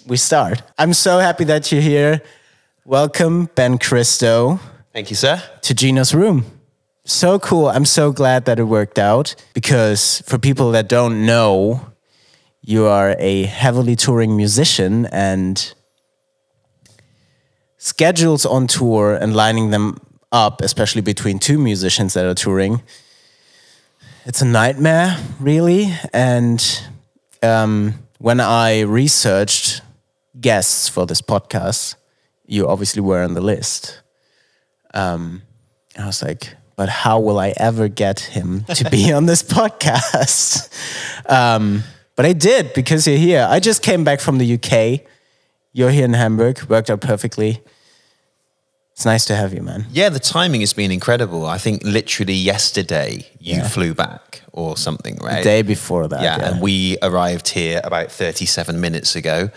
we start. I'm so happy that you're here. Welcome, Ben Christo. Thank you, sir. To GINA'S room. So cool. I'm so glad that it worked out because for people that don't know, you are a heavily touring musician and schedules on tour and lining them up, especially between two musicians that are touring, it's a nightmare, really. And when I researched guests for this podcast, you obviously were on the list. I was like, but how will I ever get him to be on this podcast? But I did because you're here. I just came back from the UK. You're here in Hamburg. Worked out perfectly. It's nice to have you, man. Yeah, the timing has been incredible. I think literally yesterday you flew back or something, right? The day before that. Yeah, and we arrived here about 37 minutes ago.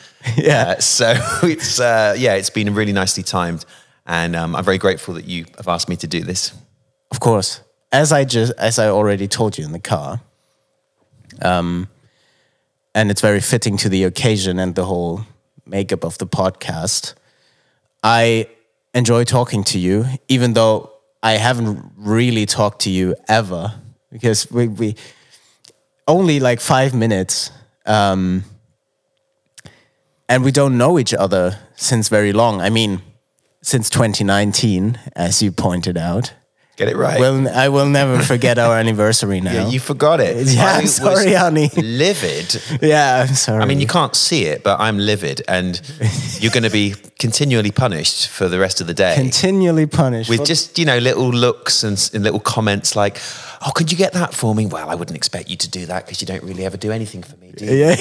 So it's been really nicely timed. And I'm very grateful that you have asked me to do this. Of course. As I already told you in the car, and it's very fitting to the occasion and the whole makeup of the podcast, I enjoy talking to you, even though I haven't really talked to you ever, because we only like 5 minutes, and we don't know each other since very long. I mean, since 2019, as you pointed out. Get it right. Well, I will never forget our anniversary now. Yeah, you forgot it. Yeah, I'm sorry, honey. Livid. Yeah, I'm sorry. I mean, you can't see it, but I'm livid, and you're going to be continually punished for the rest of the day. Continually punished. With just, little looks and little comments like, oh, could you get that for me? Well, I wouldn't expect you to do that because you don't really ever do anything for me, do you?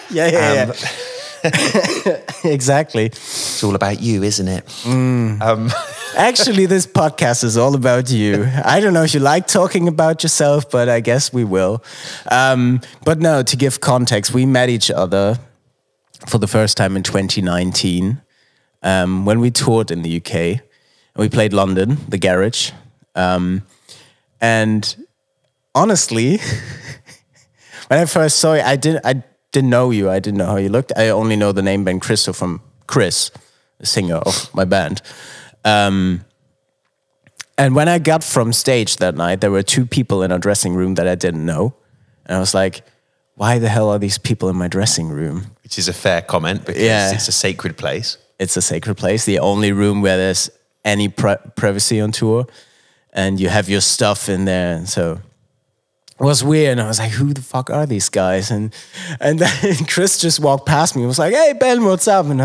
Yeah. Exactly. It's all about you, isn't it? Actually, this podcast is all about you. I don't know if you like talking about yourself, but I guess we will. But no, to give context, we met each other for the first time in 2019 when we toured in the UK. And we played London, the Garage. And honestly, when I first saw you, I didn't know you. I didn't know how you looked. I only know the name Ben Christo from Chris, the singer of my band. And when I got from stage that night, there were two people in our dressing room that I didn't know. And I was like, why the hell are these people in my dressing room? Which is a fair comment because it's a sacred place. It's a sacred place. The only room where there's any privacy on tour. And you have your stuff in there. And so it was weird. And I was like, who the fuck are these guys? And then Chris just walked past me and was like, hey, Ben, what's up? And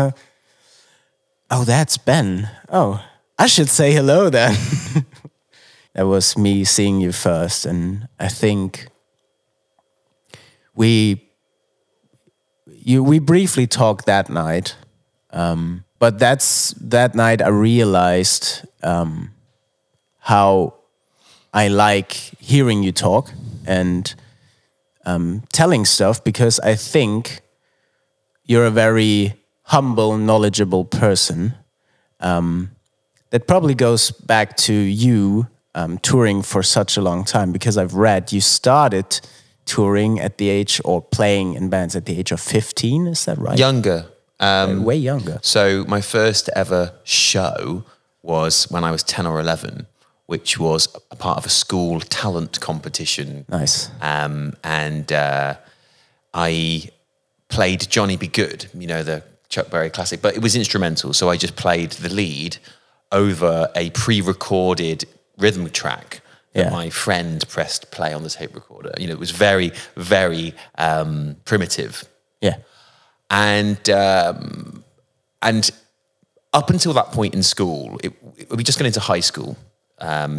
oh, that's Ben. Oh, I should say hello then. That was me seeing you first. And I think we briefly talked that night. But that night I realized how I like hearing you talk and telling stuff, because I think you're a very humble, knowledgeable person. That probably goes back to you touring for such a long time, because I've read you started touring at the age, or playing in bands at the age of 15, is that right? Younger. Way younger. So my first ever show was when I was 10 or 11, which was a part of a school talent competition. Nice. And I played Johnny Be Good, the Chuck Berry classic, but it was instrumental. So I just played the lead over a pre-recorded rhythm track that my friend pressed play on the tape recorder. It was very, very primitive. Yeah. And up until that point in school, we just got into high school.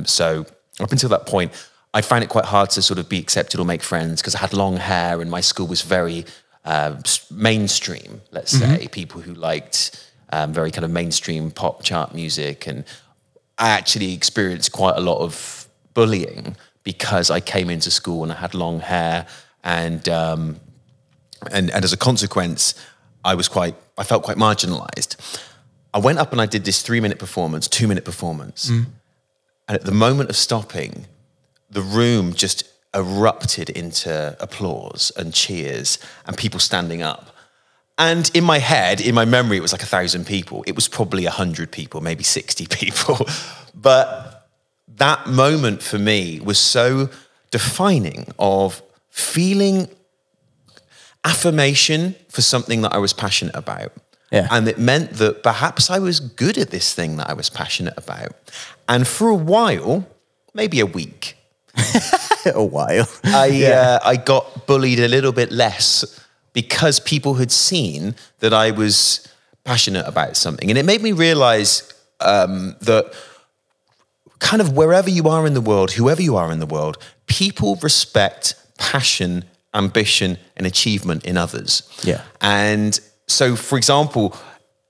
So up until that point, I found it quite hard to sort of be accepted or make friends because I had long hair and my school was very mainstream, let's say. People who liked very kind of mainstream pop chart music. And I actually experienced quite a lot of bullying because I came into school and I had long hair, and as a consequence, I felt quite marginalized. I went up and I did this 3-minute performance, 2-minute performance. And at the moment of stopping, the room just erupted into applause and cheers and people standing up. And in my head, in my memory, it was like 1,000 people. It was probably 100 people, maybe 60 people. But that moment for me was so defining of feeling affirmation for something that I was passionate about. Yeah. And it meant that perhaps I was good at this thing that I was passionate about. And for a while, maybe a week, A while. I got bullied a little bit less because people had seen that I was passionate about something. And it made me realize that kind of wherever you are in the world, whoever you are in the world, people respect passion, ambition, and achievement in others. Yeah. And so, for example,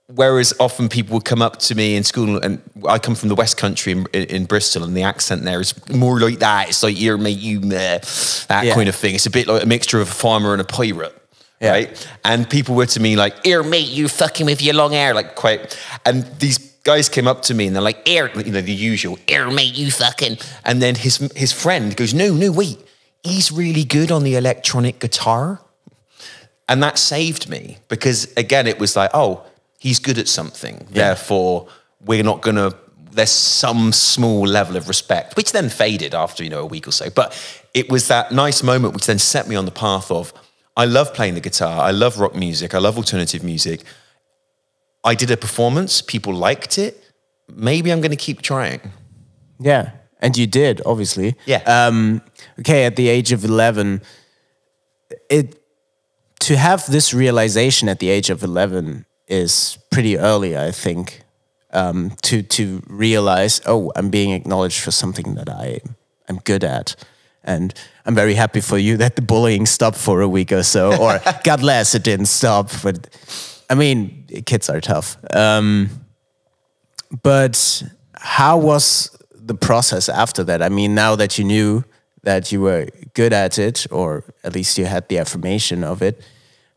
whereas often people would come up to me in school, and I come from the West Country in Bristol, and the accent there is more like that. It's like, here, mate, you, that kind of thing. It's a bit like a mixture of a farmer and a pirate. Yeah. Right? And people were to me like, here, mate, you fucking with your long hair, like quite. And these guys came up to me and they're like, here, you know, the usual, here, mate, you fucking. And then his friend goes, no, wait, he's really good on the electronic guitar. And that saved me because, again, it was like, oh, he's good at something. Yeah. Therefore, we're not going to, there's some small level of respect, which then faded after, a week or so. But it was that nice moment which then set me on the path of, I love playing the guitar. I love rock music. I love alternative music. I did a performance. People liked it. Maybe I'm going to keep trying. Yeah. And you did, obviously. Yeah. Okay, at the age of 11, to have this realization at the age of 11 is pretty early, I think, to realize, oh, I'm being acknowledged for something that I'm good at. And I'm very happy for you that the bullying stopped for a week or so, or God bless, it didn't stop. But I mean, kids are tough. But how was the process after that? I mean, now that you knew that you were good at it, or at least you had the affirmation of it,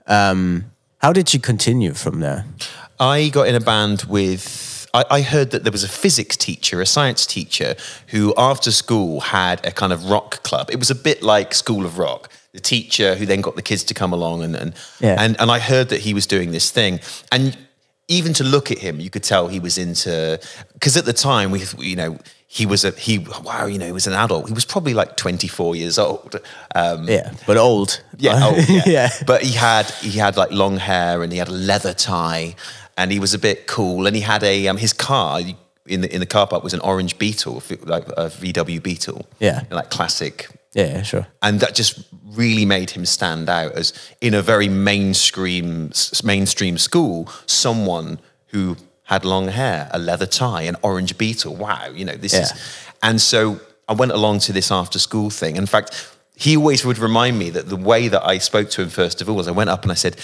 how did you continue from there? I got in a band with... I heard that there was a physics teacher, a science teacher, who after school had a kind of rock club. It was a bit like School of Rock. The teacher who then got the kids to come along and I heard that he was doing this thing. And even to look at him, you could tell he was into, because at the time he was an adult. He was probably like 24 years old. But old. Yeah, old, yeah. Yeah. But he had like long hair and he had a leather tie. And he was a bit cool, and he had his car in the car park was an orange Beetle, like a VW Beetle, like classic. Yeah, sure. And that just really made him stand out as, in a very mainstream school, someone who had long hair, a leather tie, an orange Beetle. Wow, this is. And so I went along to this after school thing. In fact, he always would remind me that the way that I spoke to him first of all was I went up and I said,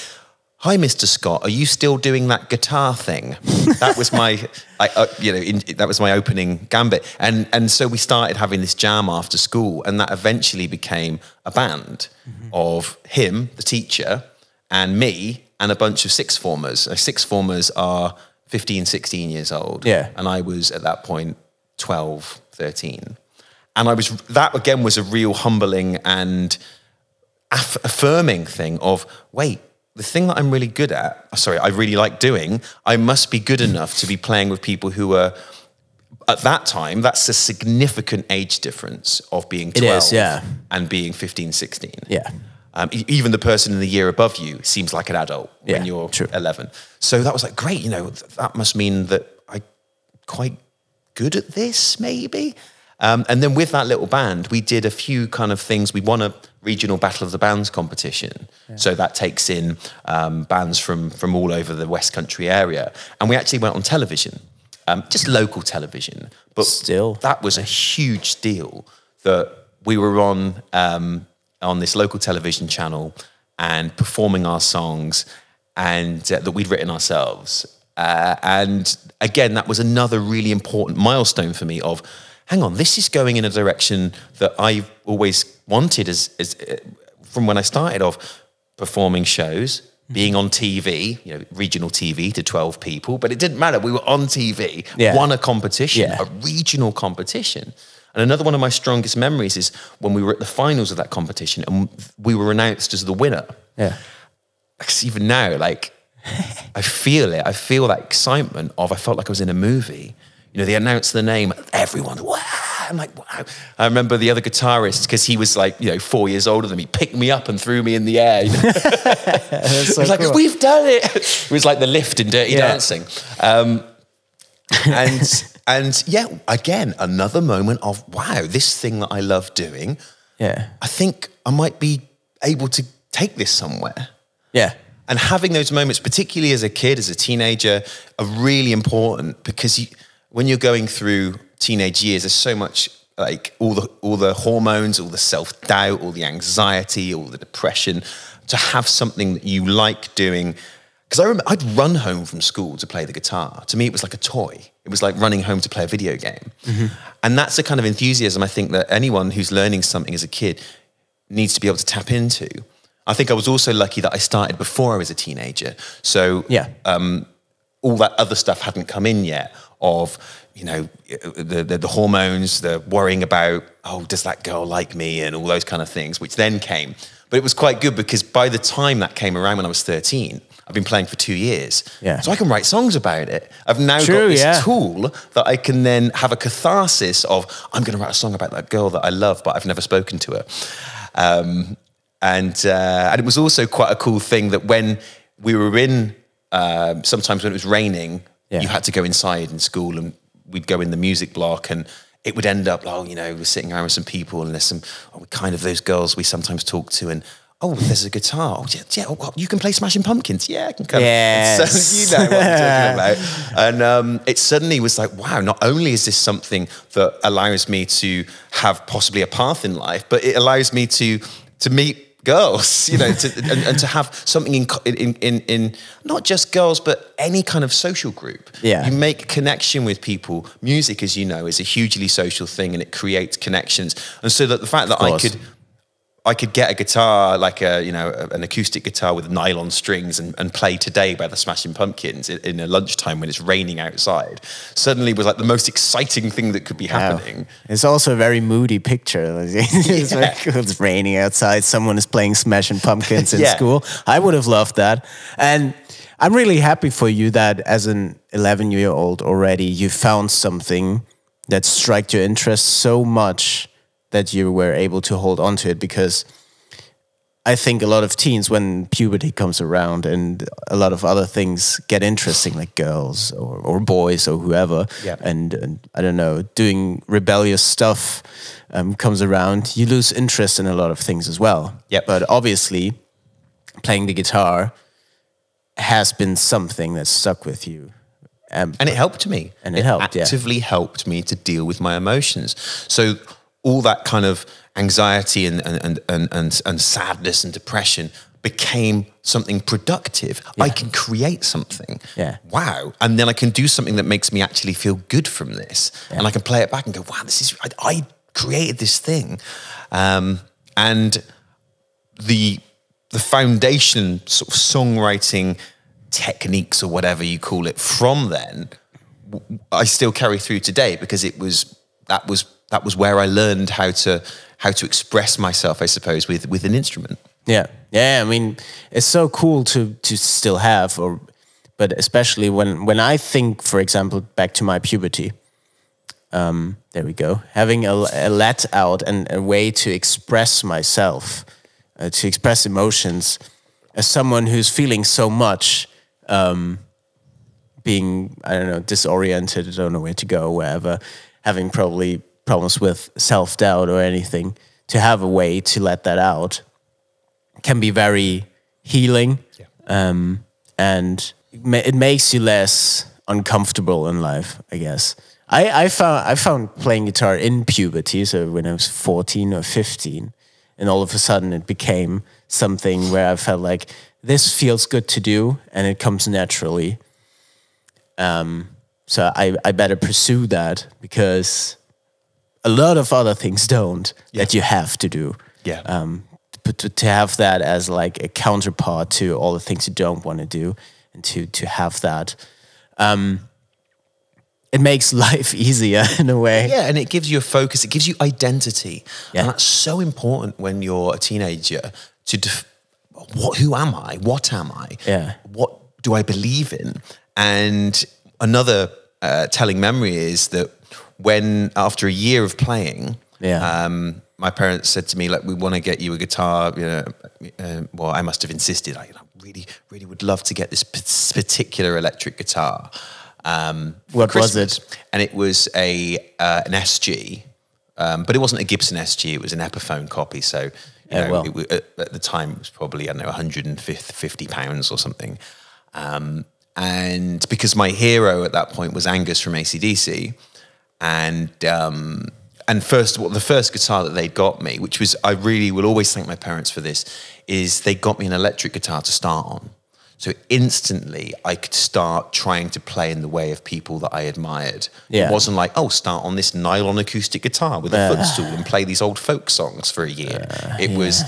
"Hi, Mr. Scott. Are you still doing that guitar thing?" That was my, that was my opening gambit. And so we started having this jam after school, and that eventually became a band of him, the teacher, and me, and a bunch of sixth formers. Sixth formers are 15, 16 years old. Yeah. And I was at that point 12, 13. And that again was a real humbling and affirming thing of, wait, the thing that I'm really good at, I really like doing, I must be good enough to be playing with people who are, at that time, that's a significant age difference of being 12 and being 15, 16. Yeah. Even the person in the year above you seems like an adult when you're 11. So that was like, great, that must mean that I'm quite good at this, maybe. And then with that little band, we did a few kind of things. We won a regional Battle of the Bands competition. Yeah. So that takes in bands from all over the West Country area. And we actually went on television, just local television. But still, that was a huge deal that we were on this local television channel and performing our songs and that we'd written ourselves. And again, that was another really important milestone for me of, hang on, this is going in a direction that I've always wanted as from when I started off performing shows, being on TV, regional TV to 12 people, but it didn't matter. We were on TV, won a competition, a regional competition. And another one of my strongest memories is when we were at the finals of that competition and we were announced as the winner. Yeah. Because even now, like, I feel it. I feel that excitement of, I felt like I was in a movie. You know, they announced the name, everyone, wow. I'm like, wow. I remember the other guitarist, because he was like, 4 years older than me, picked me up and threw me in the air. That's so he was like, cool. we've done it. It was like the lift in Dirty Dancing. And yeah, again, another moment of, wow, this thing that I love doing, I think I might be able to take this somewhere. Yeah. And having those moments, particularly as a kid, as a teenager, are really important, because when you're going through teenage years, there's so much, like all the hormones, all the self-doubt, all the anxiety, all the depression. To have something that you like doing, because I remember I'd run home from school to play the guitar. To me, it was like a toy. It was like running home to play a video game. And that's the kind of enthusiasm I think that anyone who's learning something as a kid needs to be able to tap into. I think I was also lucky that I started before I was a teenager. So all that other stuff hadn't come in yet, of, the hormones, the worrying about, oh, does that girl like me, and all those kind of things, which then came. But it was quite good, because by the time that came around when I was 13, I've been playing for 2 years. So I can write songs about it. I've now got this tool that I can then have a catharsis of, I'm going to write a song about that girl that I love, but I've never spoken to her. And it was also quite a cool thing that when we were in, sometimes when it was raining, you had to go inside in school, and we'd go in the music block, and it would end up, we're sitting around with some people, and there's some, those girls we sometimes talk to, and, there's a guitar. Oh, yeah, you can play Smashing Pumpkins. Yeah, I can come. Yes. So you know what I'm talking about. And it suddenly was like, wow, not only is this something that allows me to have possibly a path in life, but it allows me to meet girls, and to have something in not just girls, but any kind of social group. You make connection with people. Music, as you know, is a hugely social thing, and it creates connections. And so that the fact that I could get a guitar, like an acoustic guitar with nylon strings, and play Today by the Smashing Pumpkins in a lunchtime when it's raining outside, suddenly was like the most exciting thing that could be happening. It's also a very moody picture. It's very cool. It's raining outside. Someone is playing Smashing Pumpkins in school. I would have loved that. And I'm really happy for you that as an 11-year-old already, you found something that struck your interest so much that you were able to hold on to it. Because I think a lot of teens, when puberty comes around and a lot of other things get interesting, like girls or boys or whoever, and I don't know, doing rebellious stuff comes around, you lose interest in a lot of things as well. But obviously, playing the guitar has been something that stuck with you. And it helped me. And it helped, actively helped me to deal with my emotions. So all that kind of anxiety and sadness and depression became something productive. I can create something. Wow. And then I can do something that makes me actually feel good from this. And I can play it back and go, wow, I created this thing. And the foundation sort of songwriting techniques, or whatever you call it, from then, I still carry through today, because that was where I learned how to express myself, I suppose, with an instrument. Yeah. I mean, it's so cool to still have, but especially when I think, for example, back to my puberty. There we go. Having a let out and a way to express myself, to express emotions, as someone who's feeling so much, being, I don't know, disoriented, I don't know where to go, wherever, having probably problems with self-doubt or anything, to have a way to let that out can be very healing. And it makes you less uncomfortable in life, I guess. I found playing guitar in puberty, so when I was 14 or 15, and all of a sudden it became something where I felt like this feels good to do, and it comes naturally. So I better pursue that, because a lot of other things don't, that you have to do. But to have that as like a counterpart to all the things you don't want to do, and to have that, it makes life easier in a way. And it gives you a focus. It gives you identity, and that's so important when you're a teenager. Who am I? What am I? do I believe in? And another telling memory is that when, after a year of playing, my parents said to me, like, we want to get you a guitar. You know, well, I must have insisted. I really would love to get this particular electric guitar. What was it? And it was an SG, but it wasn't a Gibson SG. It was an Epiphone copy. So, at the time, it was probably, I don't know, £150 or something. And because my hero at that point was Angus from AC/DC, and the first guitar that they got me, which was, I really will always thank my parents for this, is they got me an electric guitar to start on. So instantly I could start trying to play in the way of people that I admired. It wasn't like, oh, start on this nylon acoustic guitar with a footstool and play these old folk songs for a year. It was,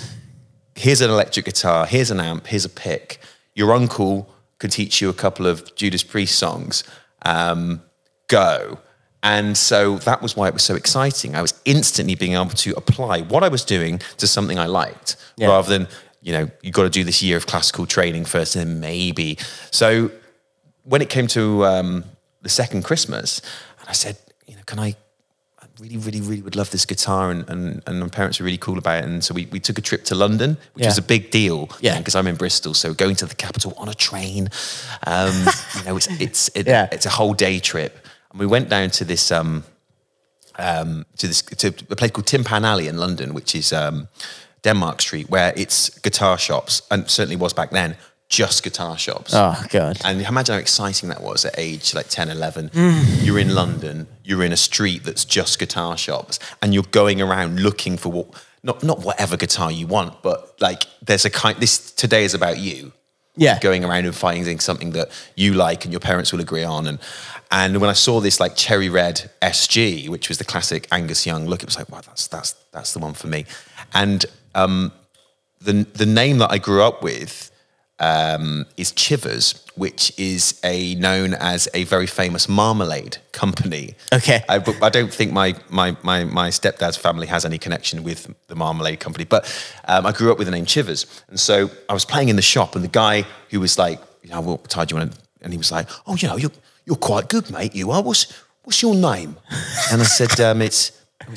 here's an electric guitar, here's an amp, here's a pick. Your uncle could teach you a couple of Judas Priest songs. Go. And so that was why it was so exciting. I was instantly being able to apply what I was doing to something I liked, rather than, you know, you've got to do this year of classical training first and then maybe. So when it came to the second Christmas, and I said, you know, I really would love this guitar, and my parents were really cool about it. And so we took a trip to London, which was a big deal, because I'm in Bristol. So going to the capital on a train, you know, it's a whole day trip. And we went down to this to a place called Tin Pan Alley in London, which is Denmark Street, where it's guitar shops, and certainly was back then, just guitar shops. Oh, God. And imagine how exciting that was at age like 10, 11. You're in London, you're in a street that's just guitar shops, and you're going around looking for not whatever guitar you want, but like there's this today is about you. Yeah. Going around and finding something that you like and your parents will agree on. And when I saw this like cherry red SG, which was the classic Angus Young look, it was like, wow, that's the one for me. And the name that I grew up with is Chivers, which is known as a very famous marmalade company. Okay. I don't think my stepdad's family has any connection with the marmalade company, but I grew up with the name Chivers. And so I was playing in the shop, and the guy who was like, you know, what guitar do you want? And he was like, oh, you know, you're quite good, mate. You are. What's your name? And I said, it's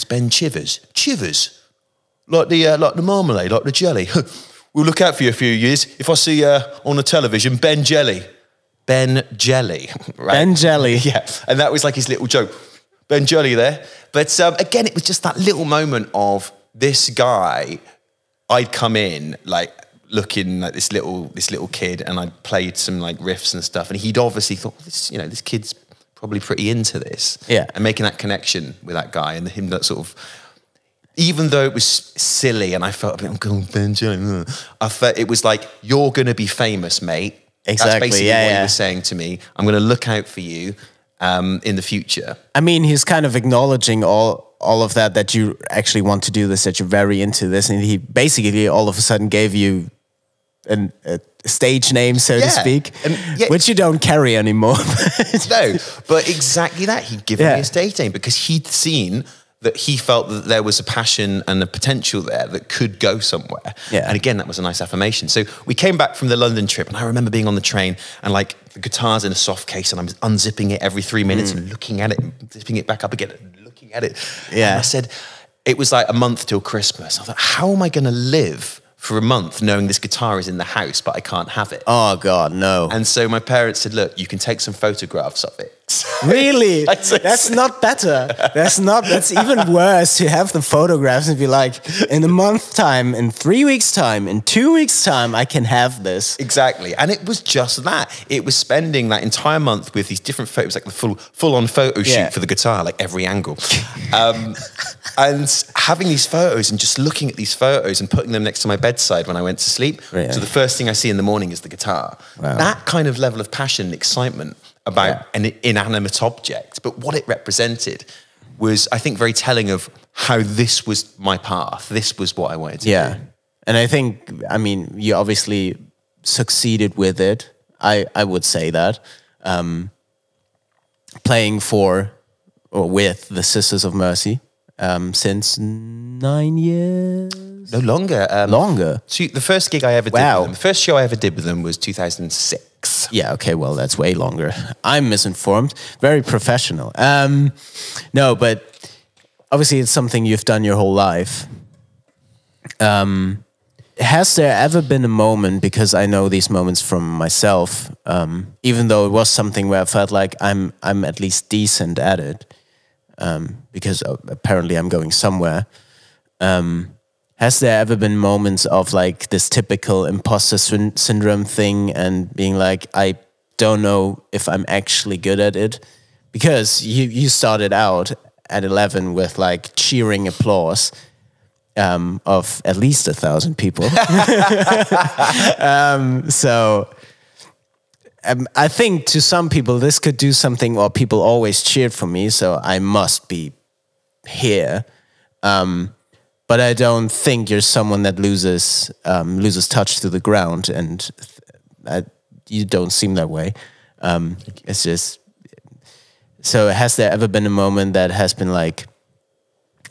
Ben Chivers. Chivers, like the marmalade, like the jelly. We'll look out for you a few years. If I see on the television, Ben Jelly. Ben Jelly. Right? Ben Jelly. Yeah. And that was like his little joke. Ben Jelly there. But again, it was just that little moment of this guy. I'd come in like looking like this little kid, and I'd played some like riffs and stuff. And he'd obviously thought, this kid's probably pretty into this. Yeah. And making that connection with that guy and him that sort of, even though it was silly and I felt a bit, I'm going, Ben Jelly, I felt it was like, you're going to be famous, mate. Exactly. That's basically what he was saying to me. I'm going to look out for you in the future. I mean, he's kind of acknowledging all of that you actually want to do this, that you're very into this. And he basically all of a sudden gave you a stage name, so to speak, which you don't carry anymore. No, but exactly that. He'd given me a stage name because he'd seen that he felt that there was a passion and a potential there that could go somewhere. Yeah. And again, that was a nice affirmation. So we came back from the London trip, and I remember being on the train and like the guitar's in a soft case, and I'm unzipping it every 3 minutes and looking at it and zipping it back up again and looking at it. Yeah. And I said, it was like a month till Christmas. I thought, how am I going to live for a month knowing this guitar is in the house, but I can't have it? Oh, God, no. And so my parents said, look, you can take some photographs of it. Really? That's not better. That's even worse to have the photographs and be like, in a month's time, in 3 weeks' time, in 2 weeks' time, I can have this. Exactly. And it was just that. It was spending that entire month with these different photos, like the full-on photo shoot for the guitar, like every angle. And having these photos and just looking at these photos and putting them next to my bedside when I went to sleep. Really? So the first thing I see in the morning is the guitar. Wow. That kind of level of passion and excitement about an inanimate object, but what it represented was, I think, very telling of how this was my path. This was what I wanted to do. And I think, I mean, you obviously succeeded with it. I would say that. Playing for or with the Sisters of Mercy since 9 years? No, longer. Longer? So the first gig I ever did with them, the first show I ever did with them was 2006. months. Yeah, okay, well, that's way longer. I'm misinformed. Very professional. No, but obviously it's something you've done your whole life. Has there ever been a moment, because I know these moments from myself, even though it was something where I felt like I'm at least decent at it, because apparently I'm going somewhere. Has there ever been moments of like this typical imposter syndrome thing and being like, I don't know if I'm actually good at it? Because you started out at 11 with like cheering applause of at least 1,000 people. I think to some people this could do something, or people always cheered for me, so I must be here. But I don't think you're someone that loses touch to the ground, and you don't seem that way. It's just, so has there ever been a moment that has been like,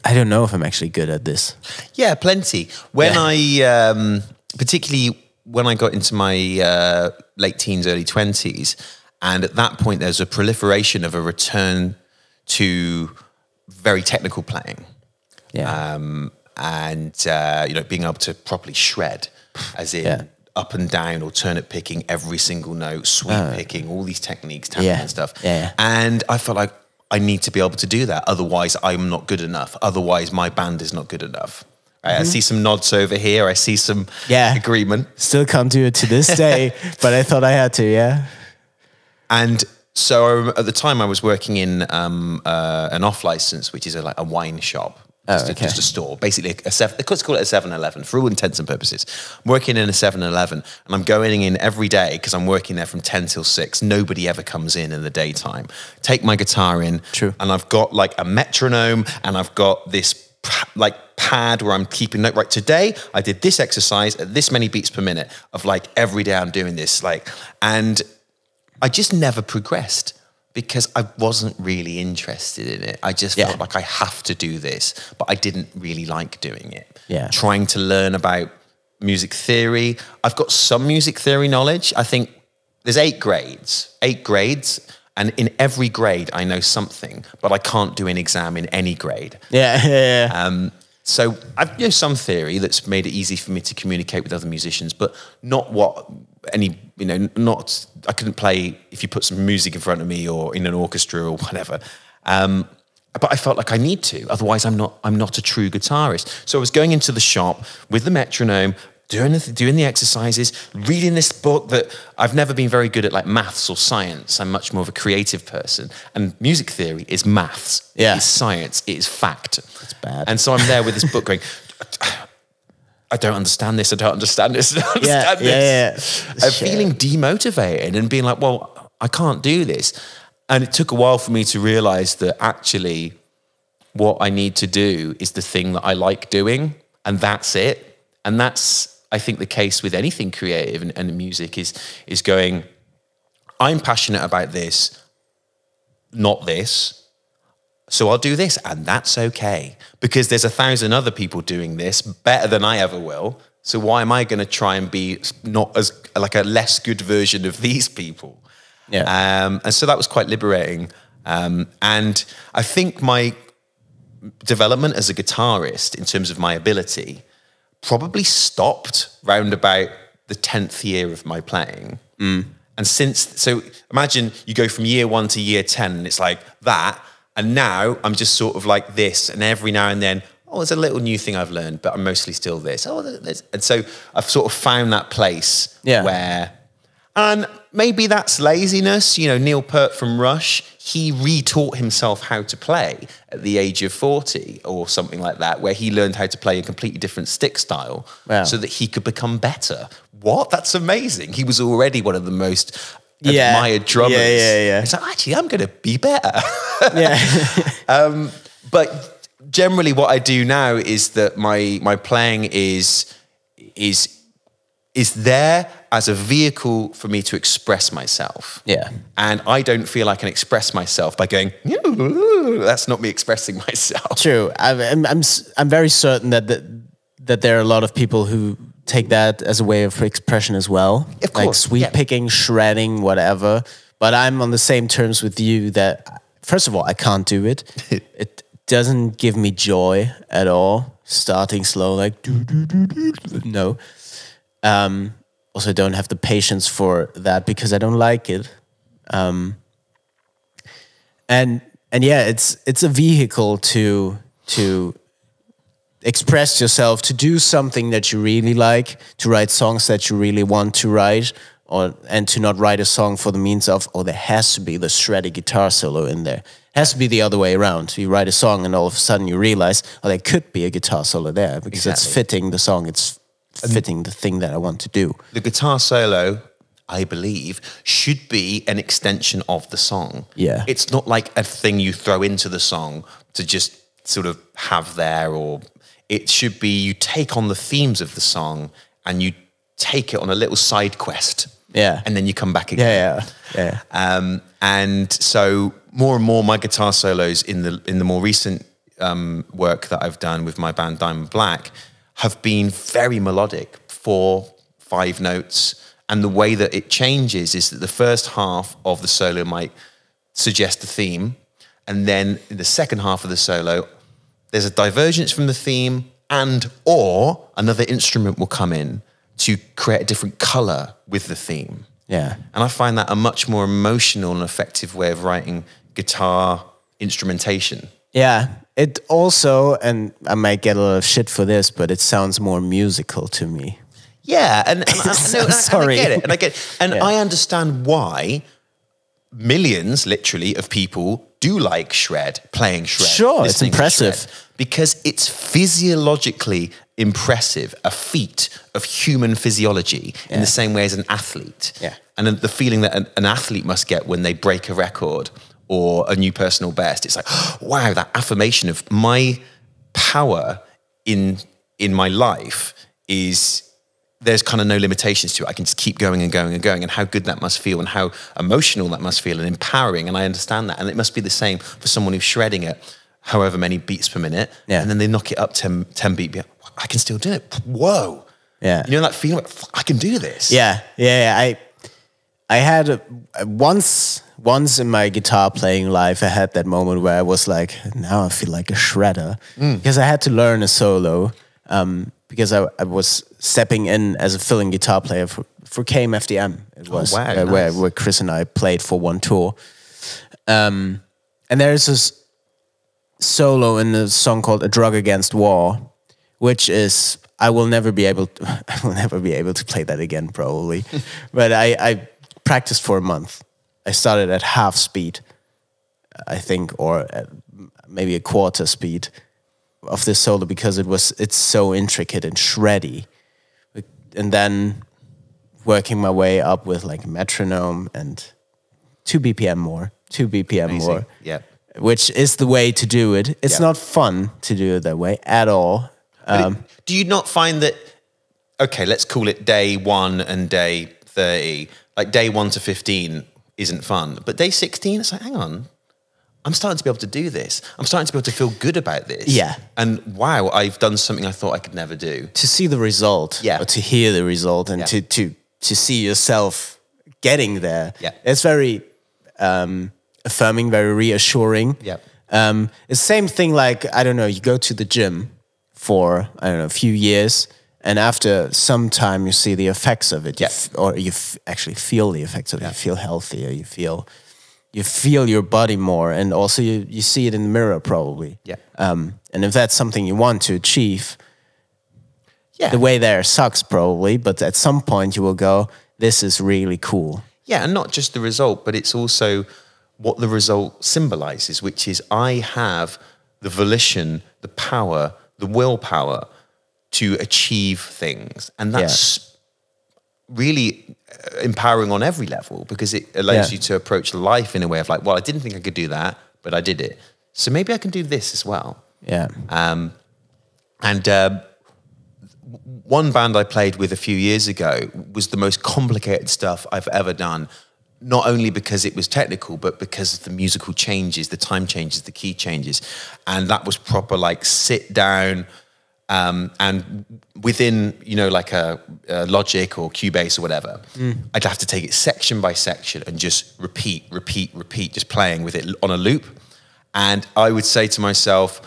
I don't know if I'm actually good at this? Yeah, plenty. When I, particularly when I got into my late teens, early 20s, and at that point there's a proliferation of a return to very technical playing. Yeah. And being able to properly shred, as in up and down, alternate picking every single note, sweep picking, all these techniques, tapping and stuff. Yeah. And I felt like I need to be able to do that. Otherwise, I'm not good enough. Otherwise, my band is not good enough. Right? I see some nods over here. I see some agreement. Still can't do it to this day, but I thought I had to, And so at the time, I was working in an off license, which is like a wine shop. Just a store, basically let's call it a 7-Eleven for all intents and purposes. I'm working in a 7-Eleven and I'm going in every day because I'm working there from 10 till 6. Nobody ever comes in the daytime. Take my guitar in, and I've got like a metronome, and I've got this like pad where I'm keeping note. Right, today I did this exercise at this many beats per minute of like every day I'm doing this, like, and I just never progressed. Because I wasn't really interested in it. I just felt like I have to do this, but I didn't really like doing it. Yeah. Trying to learn about music theory. I've got some music theory knowledge. I think there's 8 grades. And in every grade I know something, but I can't do an exam in any grade. So I've some theory that's made it easy for me to communicate with other musicians, but not not, I couldn't play if you put some music in front of me or in an orchestra or whatever. But I felt like I need to, otherwise I'm not a true guitarist. So I was going into the shop with the metronome, doing the exercises, reading this book that I've never been very good at, like maths or science. I'm much more of a creative person. And music theory is maths. Yeah. It is science. It is fact. It's bad. And so I'm there with this book going, I don't understand this. I don't understand this. I don't understand this. I'm feeling demotivated and being like, well, I can't do this. And it took a while for me to realize that actually what I need to do is the thing that I like doing. And that's it. And that's, I think, the case with anything creative and music is going, I'm passionate about this, not this. So I'll do this, and that's okay. Because there's 1,000 other people doing this better than I ever will. So why am I going to try and be not as like a less good version of these people? Yeah. And so that was quite liberating. And I think my development as a guitarist in terms of my ability probably stopped round about the 10th year of my playing. And so imagine you go from year 1 to year 10 and it's like that. And now I'm just sort of like this. And every now and then, there's a little new thing I've learned, but I'm mostly still this. And so I've sort of found that place where, and maybe that's laziness. Neil Peart from Rush, he retaught himself how to play at the age of 40 or something like that, where he learned how to play a completely different stick style so that he could become better. What? That's amazing. He was already one of the most admired drummers. It's like, actually, I'm going to be better. But generally what I do now is that my playing is there as a vehicle for me to express myself. Yeah. And I don't feel I can express myself by going, that's not me expressing myself. True. I'm very certain that there are a lot of people who take that as a way of expression as well. Of course, like sweep picking, shredding, whatever. But I'm on the same terms with you that, first of all, I can't do it. It doesn't give me joy at all. Starting slow, like no. Also, don't have the patience for that because I don't like it. And yeah, it's a vehicle to express yourself, to do something that you really like, to write songs that you really want to write, and to not write a song for the means of, oh, there has to be the shredded guitar solo in there. It has to be the other way around. You write a song and all of a sudden you realize, oh, there could be a guitar solo there because it's fitting the song. It's fitting the thing that I want to do. The guitar solo, I believe, should be an extension of the song. Yeah. It's not like a thing you throw into the song to just sort of have there, or it should be you take on the themes of the song and you take it on a little side quest. Yeah. And then you come back again. Yeah. And so more and more my guitar solos in the more recent work that I've done with my band Diamond Black have been very melodic, 4-5 notes. And the way that it changes is that the first half of the solo might suggest a theme. And then in the second half of the solo, there's a divergence from the theme, and or another instrument will come in to create a different color with the theme. Yeah. And I find that a much more emotional and effective way of writing guitar instrumentation. Yeah. It also, and I might get a lot of shit for this, but it sounds more musical to me. Yeah, and Sorry. I get it, and I understand why millions, literally, of people do like playing shred. Sure, it's impressive. Shred, because it's physiologically impressive, a feat of human physiology in the same way as an athlete. Yeah. And the feeling that an athlete must get when they break a record or a new personal best. It's like, wow, that affirmation of my power in my life is... there's kind of no limitations to it. I can just keep going and going and going, and how good that must feel and how emotional that must feel and empowering. And I understand that. And it must be the same for someone who's shredding it, however many beats per minute. Yeah. And then they knock it up 10 beat. I can still do it. Whoa. Yeah. You know that feeling, I can do this. Yeah. I had once in my guitar playing life, I had that moment where I was like, now I feel like a shredder. Because I had to learn a solo. Because I was stepping in as a filling guitar player for KMFDM. It was nice. where Chris and I played for one tour. And there's this solo in the song called "A Drug Against War," which is I will never be able to play that again probably. But I practiced for a month. I started at half speed, I think, or at maybe a quarter speed of this solo because it's so intricate and shreddy, and then working my way up with like a metronome and 2 BPM more, Yeah, which is the way to do it. It's not fun to do it that way at all. Do you not find that? Okay, let's call it day 1 and day 30. Like day 1 to 15 isn't fun, but day 16, it's like, hang on. I'm starting to be able to do this. I'm starting to be able to feel good about this. Yeah. And wow, I've done something I thought I could never do. To see the result, or to hear the result, and to see yourself getting there. Yeah. It's very affirming, very reassuring. Yeah. It's the same thing like, I don't know, you go to the gym for, I don't know, a few years, and after some time you see the effects of it. Or you actually feel the effects of it. You feel healthier, you feel your body more, and also you see it in the mirror probably. Yeah. And if that's something you want to achieve, the way there sucks probably, but at some point you will go, this is really cool. Yeah, and not just the result, but it's also what the result symbolizes, which is I have the volition, the power, the willpower to achieve things. And that's really empowering on every level, because it allows you to approach life in a way of like, well, I didn't think I could do that, but I did it. So maybe I can do this as well. Yeah. One band I played with a few years ago was the most complicated stuff I've ever done, not only because it was technical, but because of the musical changes, the time changes, the key changes. And that was proper like sit down, And within, you know, like a Logic or Cubase or whatever, I'd have to take it section by section and just repeat, just playing with it on a loop. And I would say to myself,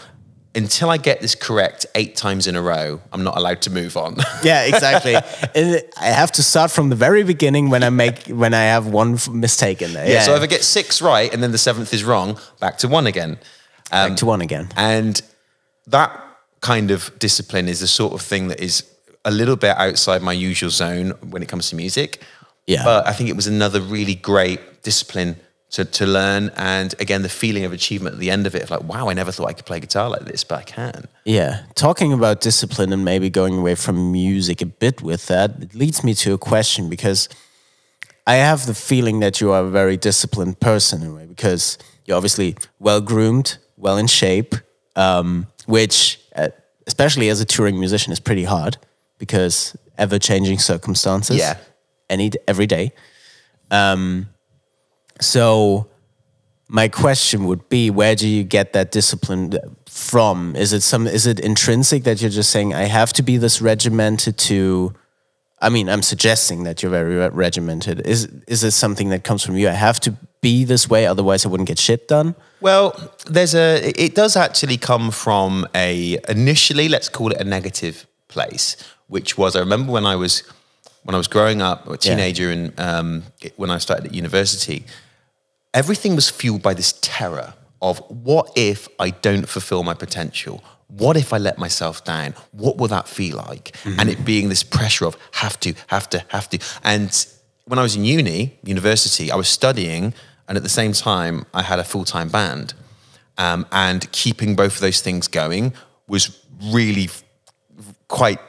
until I get this correct 8 times in a row, I'm not allowed to move on. Yeah, exactly. I have to start from the very beginning when I have one mistake in there. Yeah. So if I get 6 right and then the 7th is wrong, back to 1 again. Back to 1 again. And that kind of discipline is the sort of thing that is a little bit outside my usual zone when it comes to music. Yeah. But I think it was another really great discipline to learn. And again, the feeling of achievement at the end of it, of like, wow, I never thought I could play guitar like this, but I can. Yeah. Talking about discipline and maybe going away from music a bit with that, it leads me to a question, because I have the feeling that you are a very disciplined person in a way, because you're obviously well-groomed, well in shape, which, especially as a touring musician, is pretty hard because ever-changing circumstances. Yeah. Every day. So my question would be, where do you get that discipline from? Is it intrinsic that you're just saying, I have to be this regimented to, I mean, I'm suggesting that you're very regimented. Is it something that comes from you? I have to be this way, otherwise I wouldn't get shit done? Well, it does actually come from initially, let's call it a negative place, which was, I remember when I was growing up, a teenager, and when I started at university, everything was fueled by this terror of, what if I don't fulfill my potential? What if I let myself down? What will that feel like? Mm-hmm. And it being this pressure of have to. And when I was in university, I was studying, and at the same time, I had a full-time band. And keeping both of those things going was really quite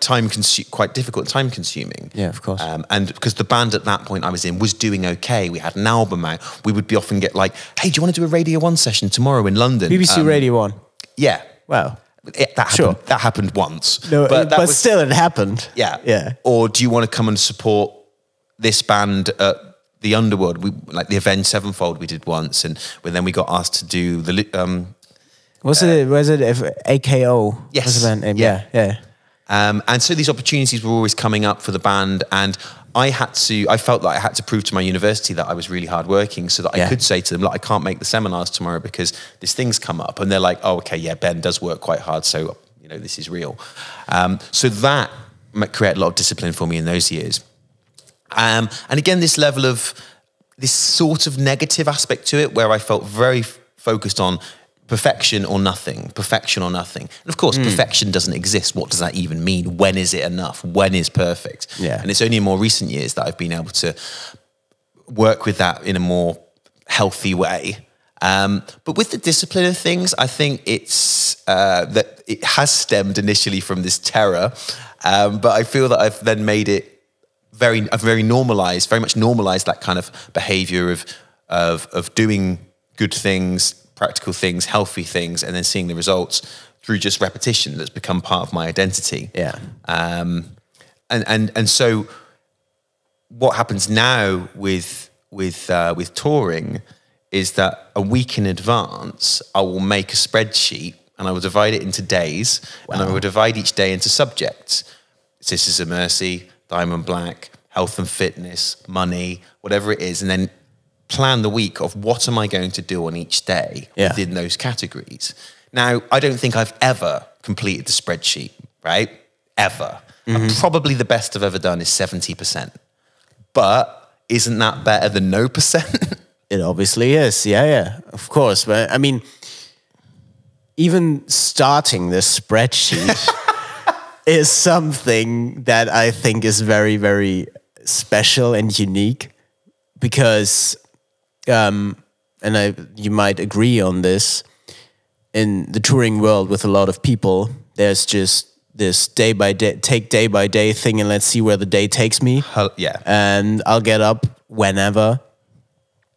difficult, time consuming. Yeah, of course. And because the band at that point I was in was doing okay, we had an album out. We would be often get like, hey, do you want to do a Radio 1 session tomorrow in London? BBC Radio 1. Yeah. Wow. That happened once. No, but still it happened. Yeah. Yeah. Or do you want to come and support this band at the Underworld? Like the Avenged Sevenfold we did once, and then we got asked to do the was it AKO? Yes. Was the band name? Yeah. And so these opportunities were always coming up for the band, and I felt like I had to prove to my university that I was really hardworking, so that I could say to them, like, I can't make the seminars tomorrow because this thing's come up. And they're like, oh, okay, yeah, Ben does work quite hard, so, you know, this is real. So that created a lot of discipline for me in those years. And again, this level of, this sort of negative aspect to it, where I felt very focused on perfection or nothing. And of course, perfection doesn't exist. What does that even mean? When is it enough? When is perfect? Yeah. And it's only in more recent years that I've been able to work with that in a more healthy way. But with the discipline of things, I think it's that it has stemmed initially from this terror, but I feel that I've then made it very much normalized that kind of behavior of doing good things, practical things, healthy things, and then seeing the results through just repetition. That's become part of my identity. Yeah. And so what happens now with touring is that a week in advance, I will make a spreadsheet and I will divide it into days. Wow. And I will divide each day into subjects. Sisters of Mercy, Diamond Black, health and fitness, money, whatever it is, and then plan the week of what am I going to do on each day within those categories. Now, I don't think I've ever completed the spreadsheet, right? Ever. And probably the best I've ever done is 70%. But isn't that better than no percent? It obviously is. Yeah, of course. But I mean, even starting this spreadsheet is something that I think is very, very special and unique, because you might agree on this, in the touring world with a lot of people, there's just this day by day thing, and let's see where the day takes me. Yeah. And I'll get up whenever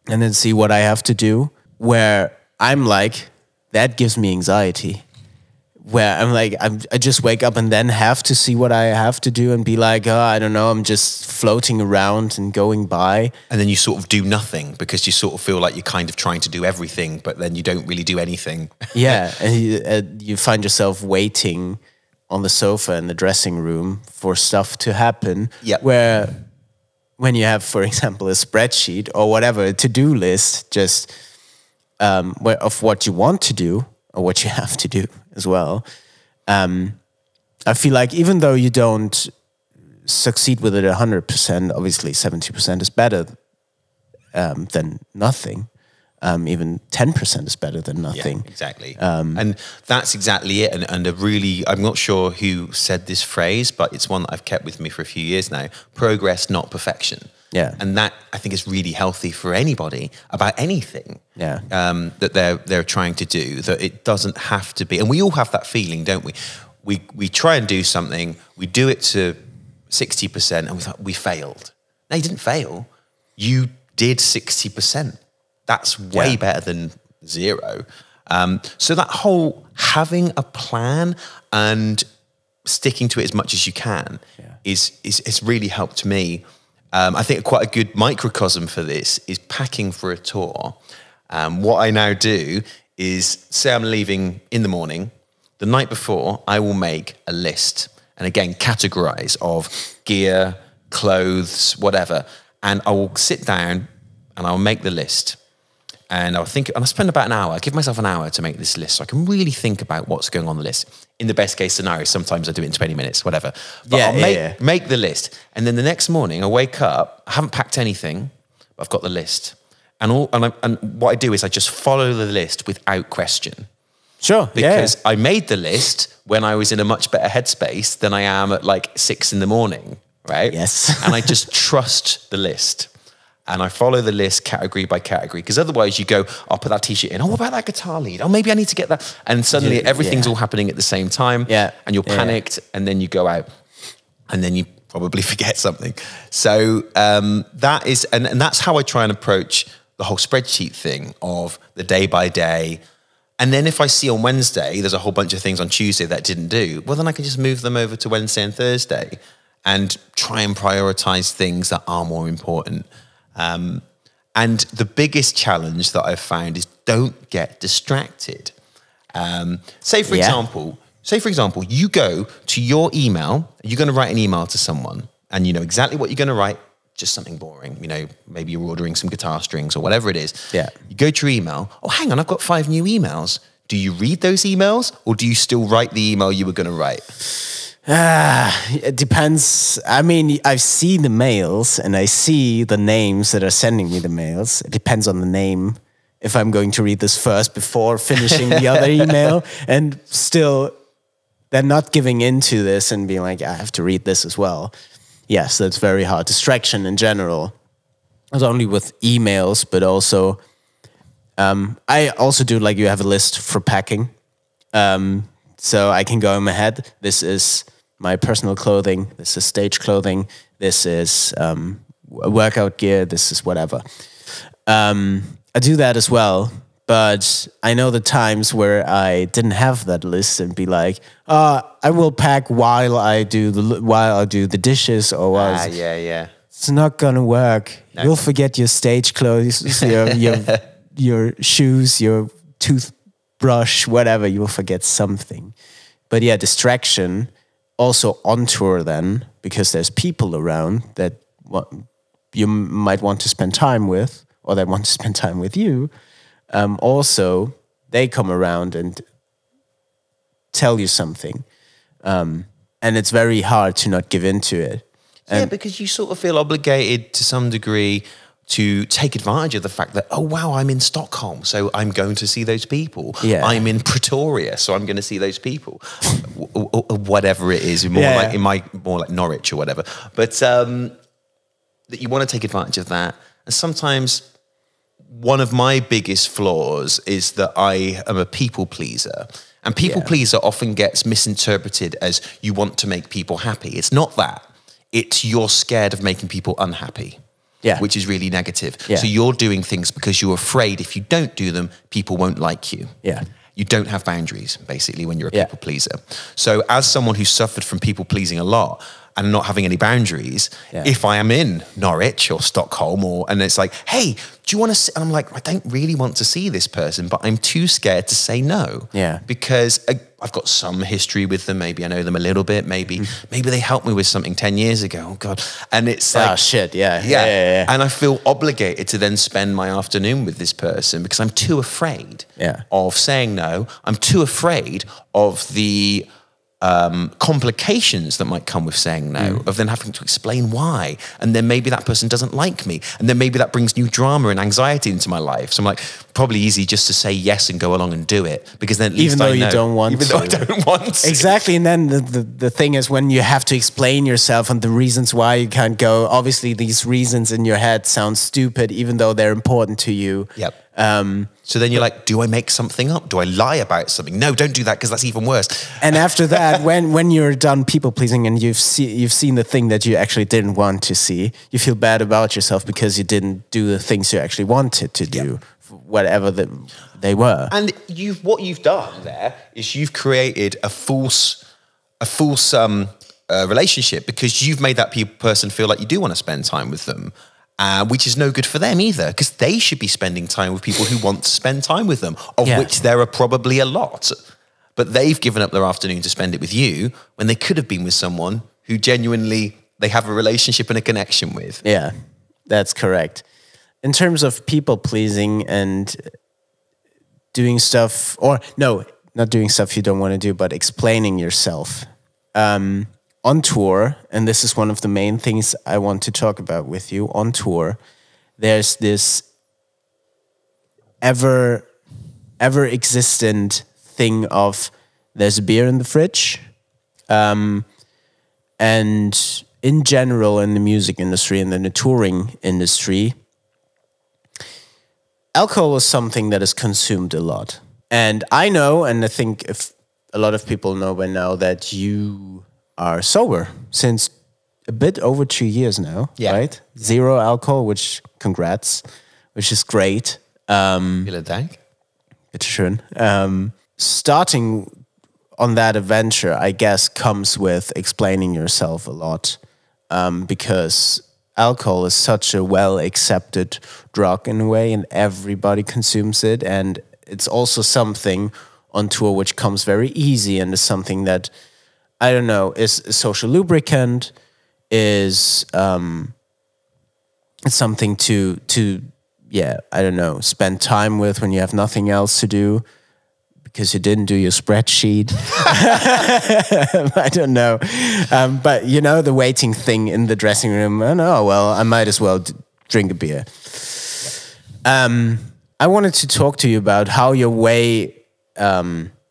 and then see what I have to do. Where I'm like, that gives me anxiety. Where I'm like, I just wake up and then have to see what I have to do and be like, oh, I don't know, I'm just floating around and going by. And then you sort of do nothing because you sort of feel like you're kind of trying to do everything, but then you don't really do anything. Yeah, and you find yourself waiting on the sofa in the dressing room for stuff to happen. Yep. Where when you have, for example, a spreadsheet or whatever, a to-do list, just of what you want to do or what you have to do as well. I feel like even though you don't succeed with it 100%, obviously 70% is better than nothing. Even 10% is better than nothing. Yeah, exactly. And that's exactly it. And a really, I'm not sure who said this phrase, but it's one that I've kept with me for a few years now. Progress, not perfection. Yeah. And that, I think, is really healthy for anybody about anything that they're trying to do, that it doesn't have to be. And we all have that feeling, don't we? We try and do something, we do it to 60%, and we thought, we failed. No, you didn't fail. You did 60%. That's way better than 0. So that whole having a plan and sticking to it as much as you can is really helped me. I think quite a good microcosm for this is packing for a tour. What I now do is, say I'm leaving in the morning, the night before I will make a list, and again categorize of gear, clothes, whatever, and I will sit down and I'll make the list. And I'll think, and I'll spend about an hour. I give myself an hour to make this list so I can really think about what's going on the list. In the best case scenario, sometimes I do it in 20 minutes, whatever. But I'll make the list. And then the next morning I wake up, I haven't packed anything, but I've got the list. And what I do is I just follow the list without question. Sure. Because I made the list when I was in a much better headspace than I am at like 6 in the morning, right? Yes. And I just trust the list. And I follow the list category by category, because otherwise you go, I'll put that t-shirt in. Oh, what about that guitar lead? Oh, maybe I need to get that. And suddenly everything's all happening at the same time. Yeah. And you're panicked, and then you go out and then you probably forget something. So that is, and that's how I try and approach the whole spreadsheet thing of the day by day. And then if I see on Wednesday, there's a whole bunch of things on Tuesday that I didn't do, well, then I can just move them over to Wednesday and Thursday and try and prioritize things that are more important. And the biggest challenge that I've found is don't get distracted. Say for example, you go to your email, you're going to write an email to someone and you know exactly what you're going to write, just something boring. You know, maybe you're ordering some guitar strings or whatever it is. Yeah. You go to your email. Oh, hang on, I've got 5 new emails. Do you read those emails or do you still write the email you were going to write? It depends. I mean, I've seen the mails and I see the names that are sending me the mails. It depends on the name. If I'm going to read this first before finishing the other email, and still they're not giving into this and being like, I have to read this as well. Yes, that's very hard. Distraction in general, not only with emails, but also, I also do like you have a list for packing. So I can go in my head, this is my personal clothing, this is stage clothing, this is workout gear, this is whatever. I do that as well, but I know the times where I didn't have that list and be like, I will pack while I do the dishes or while it's not gonna work. No. You'll forget your stage clothes, your shoes, your toothbrush, whatever. You will forget something. But yeah, distraction also on tour then, because there's people around that you might want to spend time with, or that want to spend time with you. Also, they come around and tell you something. And it's very hard to not give into it. Yeah, because you sort of feel obligated to some degree to take advantage of the fact that, oh, wow, I'm in Stockholm, so I'm going to see those people. Yeah. I'm in Pretoria, so I'm going to see those people. Whatever it is, more like Norwich or whatever. But that you want to take advantage of that. And sometimes one of my biggest flaws is that I am a people pleaser. And people pleaser often gets misinterpreted as you want to make people happy. It's not that. It's you're scared of making people unhappy. Yeah. Which is really negative. Yeah. So you're doing things because you're afraid if you don't do them, people won't like you. Yeah. You don't have boundaries, basically, when you're a people pleaser. So as someone who suffered from people pleasing a lot, and not having any boundaries. Yeah. If I am in Norwich or Stockholm and it's like, hey, do you want to see? And I'm like, I don't really want to see this person, but I'm too scared to say no. Yeah. Because I've got some history with them. Maybe I know them a little bit. Maybe they helped me with something 10 years ago. Oh God. And it's like, oh shit. Yeah. And I feel obligated to then spend my afternoon with this person because I'm too afraid of saying no. I'm too afraid of the complications that might come with saying no, of then having to explain why, and then maybe that person doesn't like me, and then maybe that brings new drama and anxiety into my life. So I'm like, probably easy just to say yes and go along and do it, because then at least even though I know, you don't want even to. though I don't want to. Exactly. And then the thing is, when you have to explain yourself and the reasons why you can't go, obviously these reasons in your head sound stupid, even though they're important to you. Yep. So then you're like, do I make something up? Do I lie about something? No, don't do that, because that's even worse. And after that, when you're done people pleasing and you've seen the thing that you actually didn't want to see, you feel bad about yourself because you didn't do the things you actually wanted to do, whatever they were. And what you've done there is you've created a false relationship, because you've made that person feel like you do want to spend time with them. Which is no good for them either, because they should be spending time with people who want to spend time with them, of which there are probably a lot. But they've given up their afternoon to spend it with you when they could have been with someone who genuinely they have a relationship and a connection with. Yeah, that's correct. In terms of people pleasing and doing stuff, or no, not doing stuff you don't want to do, but explaining yourself. On tour, and this is one of the main things I want to talk about with you, on tour, there's this ever existent thing of there's a beer in the fridge, and in general in the music industry and in the touring industry, alcohol is something that is consumed a lot. And I know, and I think if a lot of people know by now, that you are sober since a bit over 2 years now, right? Zero alcohol, which congrats, which is great. Vielen Dank. Bitteschön. Starting on that adventure, I guess, comes with explaining yourself a lot, because alcohol is such a well-accepted drug in a way, and everybody consumes it, and it's also something on tour which comes very easy and is something that, I don't know, is a social lubricant, is it's something to I don't know, spend time with when you have nothing else to do because you didn't do your spreadsheet. I don't know. But you know, the waiting thing in the dressing room, oh, well, I might as well drink a beer. I wanted to talk to you about how your way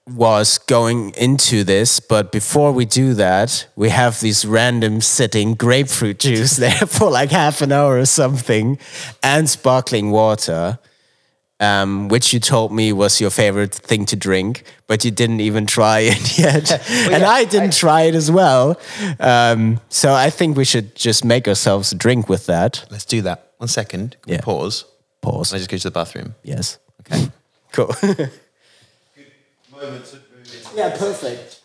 was going into this, but before we do that, we have these random sitting grapefruit juice there for like half an hour or something, and sparkling water, which you told me was your favorite thing to drink, but you didn't even try it yet. And I didn't try it as well. So I think we should just make ourselves a drink with that. Let's do that. 1 second. Can we pause? Pause. Can I just go to the bathroom? Yes. Okay. Cool. Moment to move. Yeah, perfect.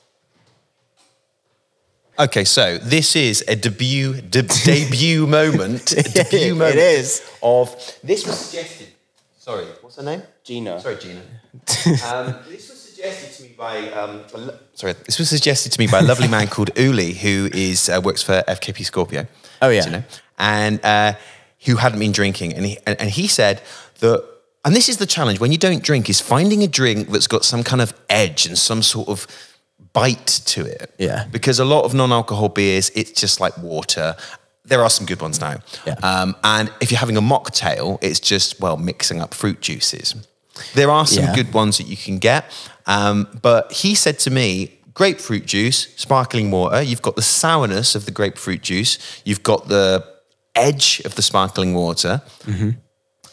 Okay, so this is a debut moment. A debut moment. It is. This was suggested. Sorry, what's her name? Gina. Sorry, Gina. This was suggested to me by. This was suggested to me by a lovely man called Uli, who works for FKP Scorpio. Oh yeah. You know, and who hadn't been drinking, and he said that. And this is the challenge when you don't drink, is finding a drink that's got some kind of edge and some sort of bite to it. Yeah. Because a lot of non-alcohol beers, it's just like water. There are some good ones now. Yeah. And if you're having a mocktail, it's just, well, mixing up fruit juices. There are some good ones that you can get. But he said to me, grapefruit juice, sparkling water, you've got the sourness of the grapefruit juice, you've got the edge of the sparkling water. Mm-hmm.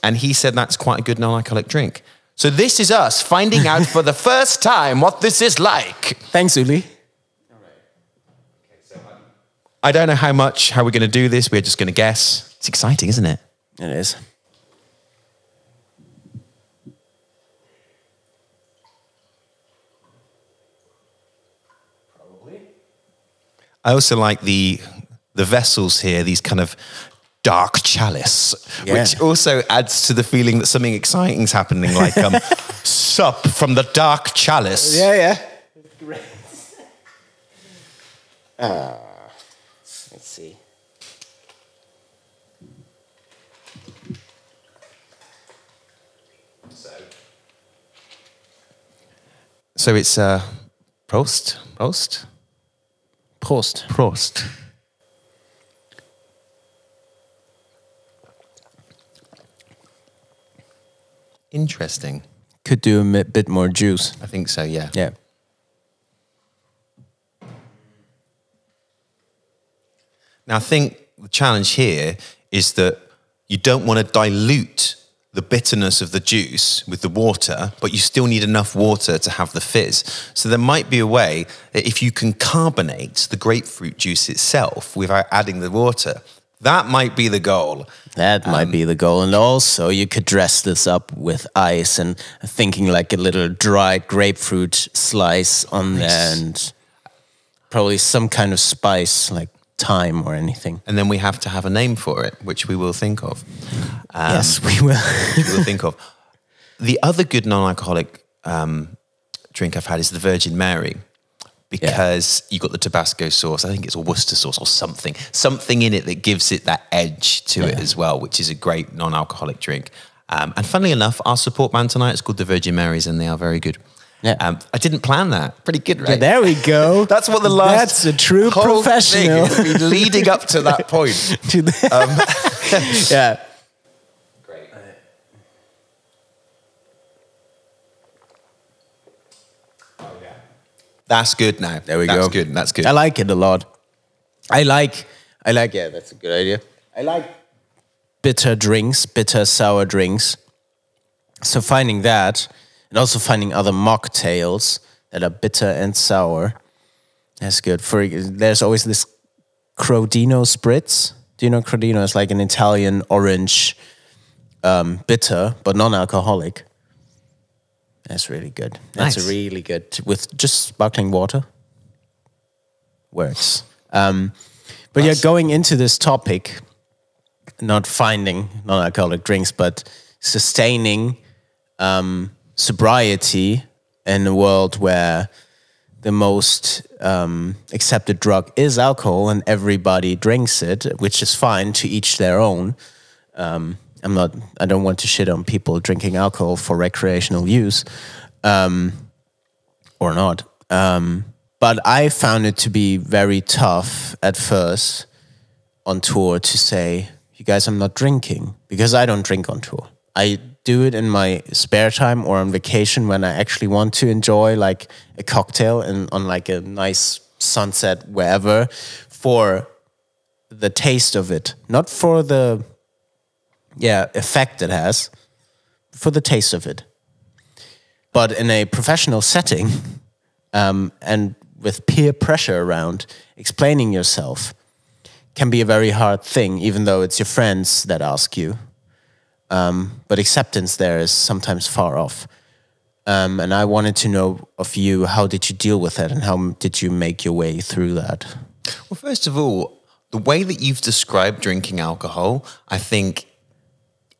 And he said that's quite a good non-alcoholic drink. So this is us finding out for the first time what this is like. Thanks, Uli. All right. Okay, so I don't know how we're going to do this. We're just going to guess. It's exciting, isn't it? It is. I also like the the vessels here, these kind of dark chalice, which also adds to the feeling that something exciting is happening, like sup from the dark chalice. Yeah. Great. Let's see. So it's Prost. Interesting. Could do a bit more juice. I think so, yeah. Yeah. Now, I think the challenge here is that you don't want to dilute the bitterness of the juice with the water, but you still need enough water to have the fizz. So there might be a way that if you can carbonate the grapefruit juice itself without adding the water, that might be the goal. That might be the goal. And also you could dress this up with ice and thinking like a little dried grapefruit slice on there and probably some kind of spice like thyme or anything. And then we have to have a name for it, which we will think of. Yes, we will. Which we will think of. The other good non-alcoholic drink I've had is the Virgin Mary, because you got the Tabasco sauce. I think it's a Worcester sauce or something in it that gives it that edge to it as well, which is a great non-alcoholic drink. And funnily enough, our support band tonight is called the Virgin Marys, and they are very good. Yeah. I didn't plan that. Pretty good, right? Yeah, there we go. That's what the last That's a true whole professional. thing has been leading up to that point. Yeah. Great. That's good now. There we go. That's good. I like it a lot. I like, yeah, that's a good idea. I like bitter drinks, bitter sour drinks. So finding that, and also finding other mocktails that are bitter and sour, that's good. There's always this Crodino spritz. Do you know Crodino? It's like an Italian orange bitter, but non-alcoholic. That's really good. That's really good. With just sparkling water. Works. But yeah, going into this topic, not finding non-alcoholic drinks, but sustaining sobriety in a world where the most accepted drug is alcohol and everybody drinks it, which is fine, to each their own. I don't want to shit on people drinking alcohol for recreational use, or not. But I found it to be very tough at first on tour to say, you guys, I'm not drinking, because I don't drink on tour. I do it in my spare time or on vacation when I actually want to enjoy like a cocktail and on like a nice sunset wherever, for the taste of it, not for the effect it has, for the taste of it. But in a professional setting, and with peer pressure around, explaining yourself can be a very hard thing, even though it's your friends that ask you. But acceptance there is sometimes far off. And I wanted to know of you, how did you deal with that and how did you make your way through that? Well, first of all, the way that you've described drinking alcohol, I think,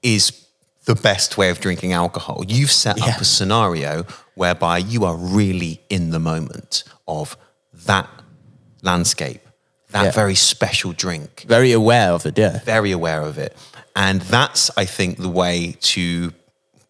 is the best way of drinking alcohol. You've set up a scenario whereby you are really in the moment of that landscape, that very special drink. Very aware of it, yeah. Very aware of it. And that's, I think, the way to,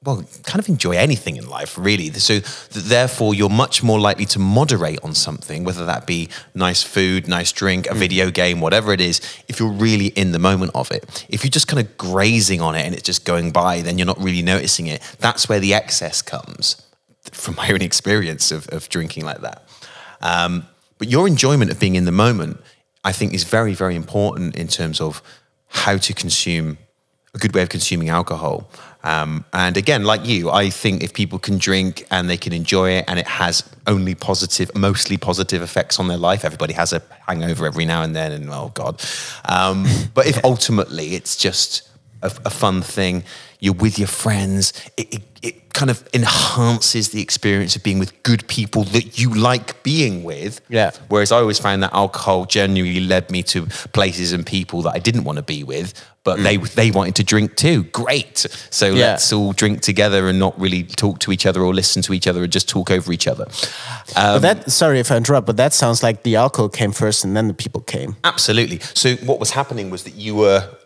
well, kind of enjoy anything in life, really. So therefore, you're much more likely to moderate on something, whether that be nice food, nice drink, a video game, whatever it is, if you're really in the moment of it. If you're just kind of grazing on it and it's just going by, then you're not really noticing it. That's where the excess comes, from my own experience of drinking like that. But your enjoyment of being in the moment, I think, is very, very important in terms of how to consume, a good way of consuming alcohol. And again, like you, I think if people can drink and they can enjoy it and it has only positive, mostly positive effects on their life, everybody has a hangover every now and then, and oh God. But if ultimately it's just a fun thing. You're with your friends. It kind of enhances the experience of being with good people that you like being with. Yeah. Whereas I always found that alcohol genuinely led me to places and people that I didn't want to be with, but they wanted to drink too. Great. So let's all drink together and not really talk to each other or listen to each other and just talk over each other. Sorry if I interrupt, but that sounds like the alcohol came first and then the people came. Absolutely. So what was happening was that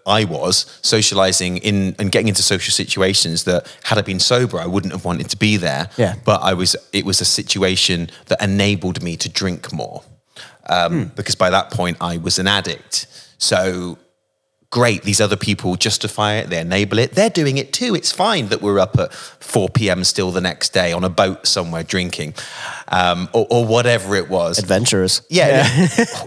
I was socializing in and getting into social situations that had I been sober, I wouldn't have wanted to be there. Yeah. But it was a situation that enabled me to drink more. Because by that point I was an addict. So great, these other people justify it, they enable it. They're doing it too. It's fine that we're up at 4 p.m. still the next day on a boat somewhere drinking, or whatever it was. Adventurous. Yeah.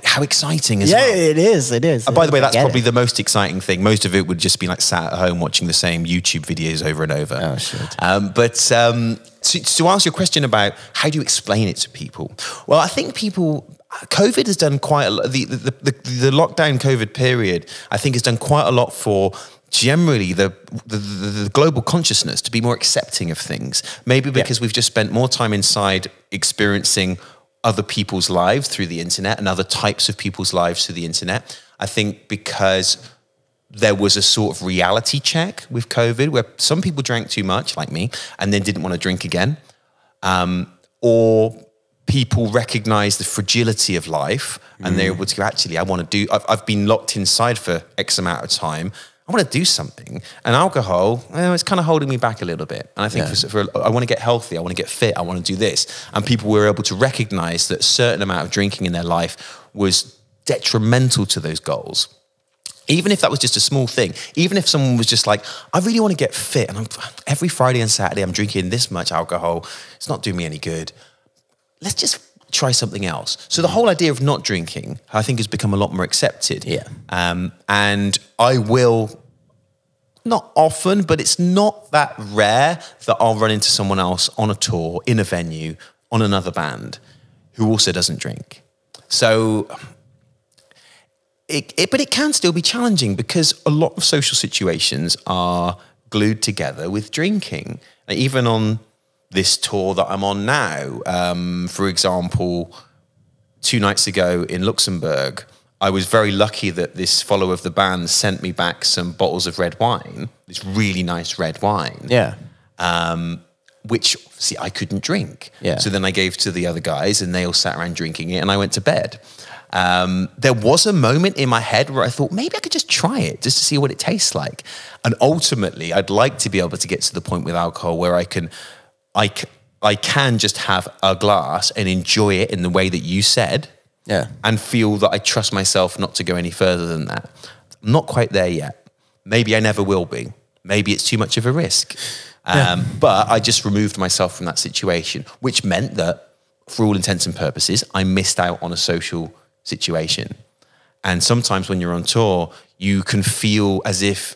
How exciting as well. Yeah, it is. By the way, that's probably the most exciting thing. Most of it would just be like sat at home watching the same YouTube videos over and over. Oh, shit. But to answer your question about how do you explain it to people? Well, I think COVID has done quite a lot. The lockdown COVID period, I think, has done quite a lot for generally the global consciousness to be more accepting of things. Maybe because we've just spent more time inside experiencing other people's lives through the internet and other types of people's lives through the internet. I think because there was a sort of reality check with COVID where some people drank too much, like me, and then didn't want to drink again. Or people recognize the fragility of life and they're able to go, actually, I've been locked inside for X amount of time. I want to do something. And alcohol, it's kind of holding me back a little bit. And I think I want to get healthy. I want to get fit. I want to do this. And people were able to recognize that a certain amount of drinking in their life was detrimental to those goals. Even if that was just a small thing, even if someone was just like, I really want to get fit. And every Friday and Saturday, I'm drinking this much alcohol. It's not doing me any good. Let's just try something else. So the whole idea of not drinking, I think, has become a lot more accepted. Yeah. And I will, not often, but it's not that rare that I'll run into someone else on a tour, in a venue, on another band, who also doesn't drink. So, but it can still be challenging because a lot of social situations are glued together with drinking. Even on this tour that I'm on now, for example, 2 nights ago in Luxembourg, I was very lucky that this follower of the band sent me back some bottles of red wine, this really nice red wine. Yeah. Which, see, I couldn't drink. Yeah. So then I gave to the other guys and they all sat around drinking it and I went to bed. There was a moment in my head where I thought, maybe I could just try it just to see what it tastes like. And ultimately, I'd like to be able to get to the point with alcohol where I can just have a glass and enjoy it in the way that you said, and feel that I trust myself not to go any further than that. I'm not quite there yet. Maybe I never will be. Maybe it's too much of a risk. But I just removed myself from that situation, which meant that, for all intents and purposes, I missed out on a social situation. And sometimes when you're on tour, you can feel as if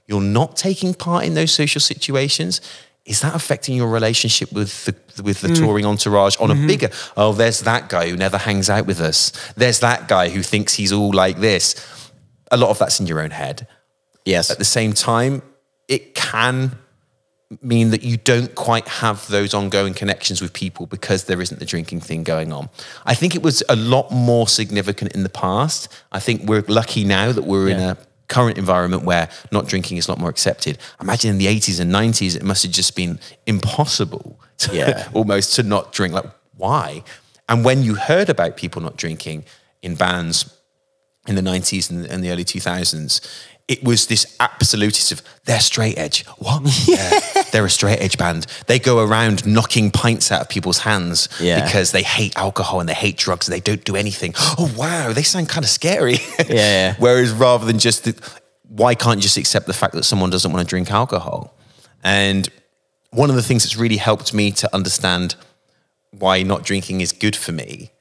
you're not taking part in those social situations. Is that affecting your relationship with the touring entourage on a bigger, there's that guy who never hangs out with us. There's that guy who thinks he's all like this. A lot of that's in your own head. Yes. At the same time, it can mean that you don't quite have those ongoing connections with people because there isn't the drinking thing going on. I think it was a lot more significant in the past. I think we're lucky now that we're in a current environment where not drinking is a lot more accepted. Imagine in the 80s and 90s, it must have just been impossible to almost to not drink. Like, why? And when you heard about people not drinking in bands in the 90s and the early 2000s, it was this absolutist of, they're straight edge. What? Yeah, they're a straight edge band. They go around knocking pints out of people's hands because they hate alcohol and they hate drugs and they don't do anything. Oh, wow, they sound kind of scary. Whereas rather than just, why can't you just accept the fact that someone doesn't want to drink alcohol? And one of the things that's really helped me to understand why not drinking is good for me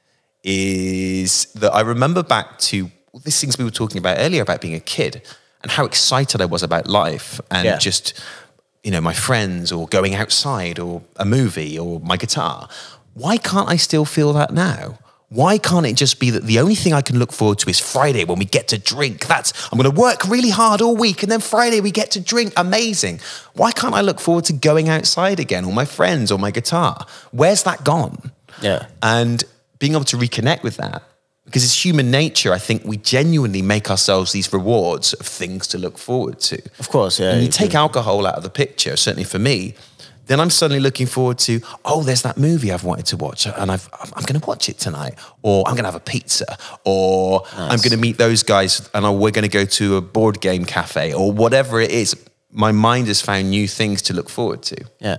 is that I remember back to these things we were talking about earlier about being a kid and how excited I was about life and just, you know, my friends or going outside or a movie or my guitar. Why can't I still feel that now? Why can't it just be that the only thing I can look forward to is Friday when we get to drink? I'm going to work really hard all week and then Friday we get to drink. Amazing. Why can't I look forward to going outside again, or my friends, or my guitar? Where's that gone? Yeah. And being able to reconnect with that, because it's human nature. I think we genuinely make ourselves these rewards of things to look forward to. Of course, yeah. And you take alcohol out of the picture, certainly for me, then I'm suddenly looking forward to, oh, there's that movie I've wanted to watch and I'm going to watch it tonight, or I'm going to have a pizza, or I'm going to meet those guys and we're going to go to a board game cafe, or whatever it is. My mind has found new things to look forward to. Yeah.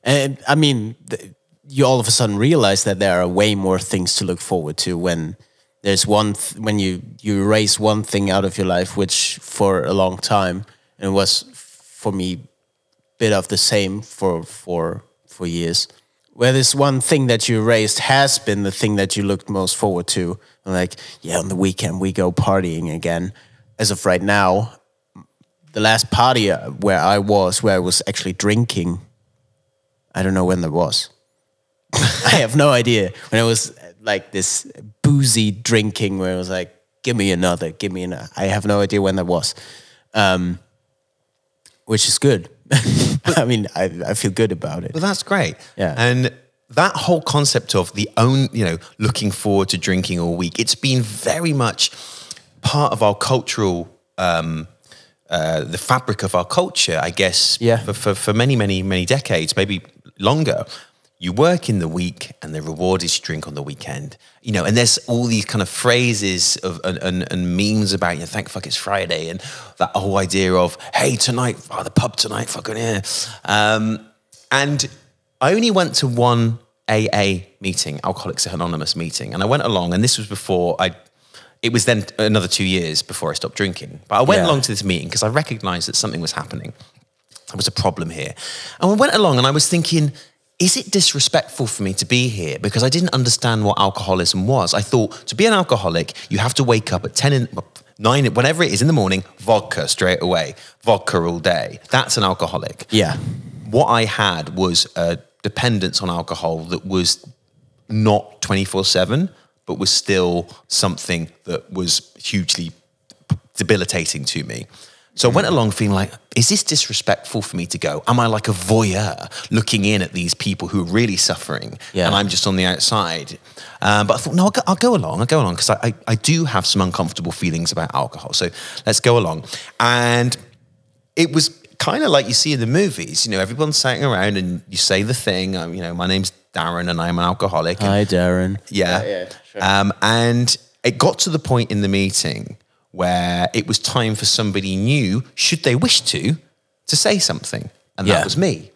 And I mean, you all of a sudden realize that there are way more things to look forward to when there's when you erase one thing out of your life, which for a long time, and it was for me bit of the same for years, where this one thing that you erased has been the thing that you looked most forward to. Like, yeah, on the weekend we go partying again. As of right now, the last party where I was actually drinking, I don't know when that was. I have no idea. When it was like this boozy drinking where it was like, give me another. I have no idea when that was. Which is good. I mean, I feel good about it. Well, that's great. Yeah. And that whole concept of looking forward to drinking all week, it's been very much part of our cultural, the fabric of our culture, I guess, for many, many, many decades, maybe longer. You work in the week and the reward is drink on the weekend. And there's all these kind of phrases and memes about, thank fuck it's Friday, and that whole idea of, hey, tonight, the pub tonight, fucking yeah. And I only went to one AA meeting, Alcoholics Anonymous meeting, and I went along, and this was before it was then another 2 years before I stopped drinking. But I went along to this meeting because I recognized that something was happening. There was a problem here. And I went along and I was thinking, is it disrespectful for me to be here? Because I didn't understand what alcoholism was. I thought to be an alcoholic, you have to wake up at 9, whenever it is in the morning, vodka straight away, vodka all day. That's an alcoholic. Yeah. What I had was a dependence on alcohol that was not 24/7, but was still something that was hugely debilitating to me. So I went along feeling like, is this disrespectful for me to go? Am I like a voyeur looking in at these people who are really suffering and I'm just on the outside? But I thought, no, I'll go along because I do have some uncomfortable feelings about alcohol. So let's go along. And it was kind of like you see in the movies, everyone's sitting around and you say the thing, my name's Darren and I'm an alcoholic. Hi, Darren. Yeah. Sure. And it got to the point in the meeting where it was time for somebody new, should they wish to say something. And that was me.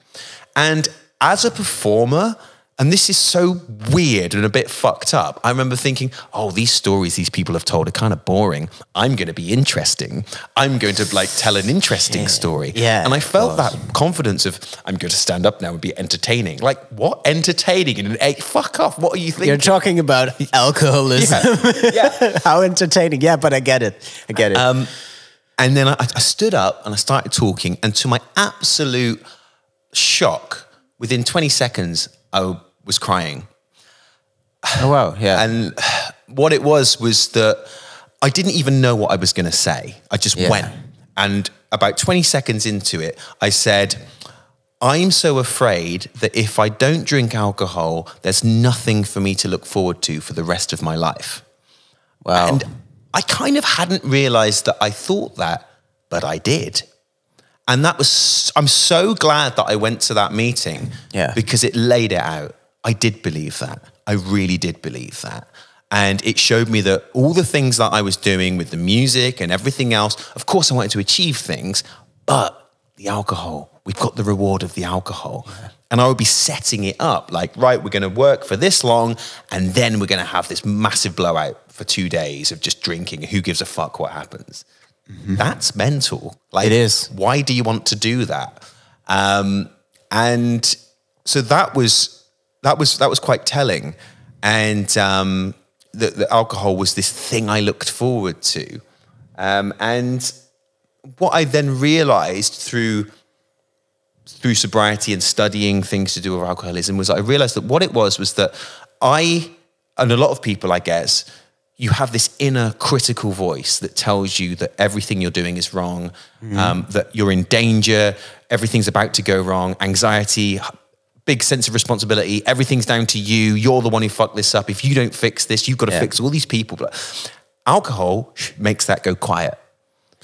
And as a performer, and this is so weird and a bit fucked up, I remember thinking, oh, these stories these people have told are kind of boring. I'm going to be interesting. I'm going to tell an interesting story. Yeah, and I felt that confidence of, I'm going to stand up now and be entertaining. Like, what? Entertaining in an 8? Fuck off. What are you thinking? You're talking about alcoholism. Yeah. How entertaining. Yeah, but I get it. And then I stood up and I started talking, and to my absolute shock, within 20 seconds, I was crying. Oh, wow, yeah. And what it was that I didn't even know what I was going to say. I just went. And about 20 seconds into it, I said, I'm so afraid that if I don't drink alcohol, there's nothing for me to look forward to for the rest of my life. Wow. And I kind of hadn't realized that I thought that, but I did. And I'm so glad that I went to that meeting because it laid it out. I did believe that. I really did believe that. And it showed me that all the things that I was doing with the music and everything else, of course I wanted to achieve things, but the alcohol, we've got the reward of the alcohol. Yeah. And I would be setting it up like, right, we're going to work for this long and then we're going to have this massive blowout for 2 days of just drinking. Who gives a fuck what happens? Mm-hmm. That's mental. Like, it is. Why do you want to do that? And so that was quite telling. And the alcohol was this thing I looked forward to. And what I then realized through sobriety and studying things to do with alcoholism was I realized that what it was that I and a lot of people, I guess, you have this inner critical voice that tells you that everything you're doing is wrong, that you're in danger, everything's about to go wrong, anxiety, big sense of responsibility, everything's down to you, you're the one who fucked this up. If you don't fix this, you've got to fix all these people. But alcohol makes that go quiet.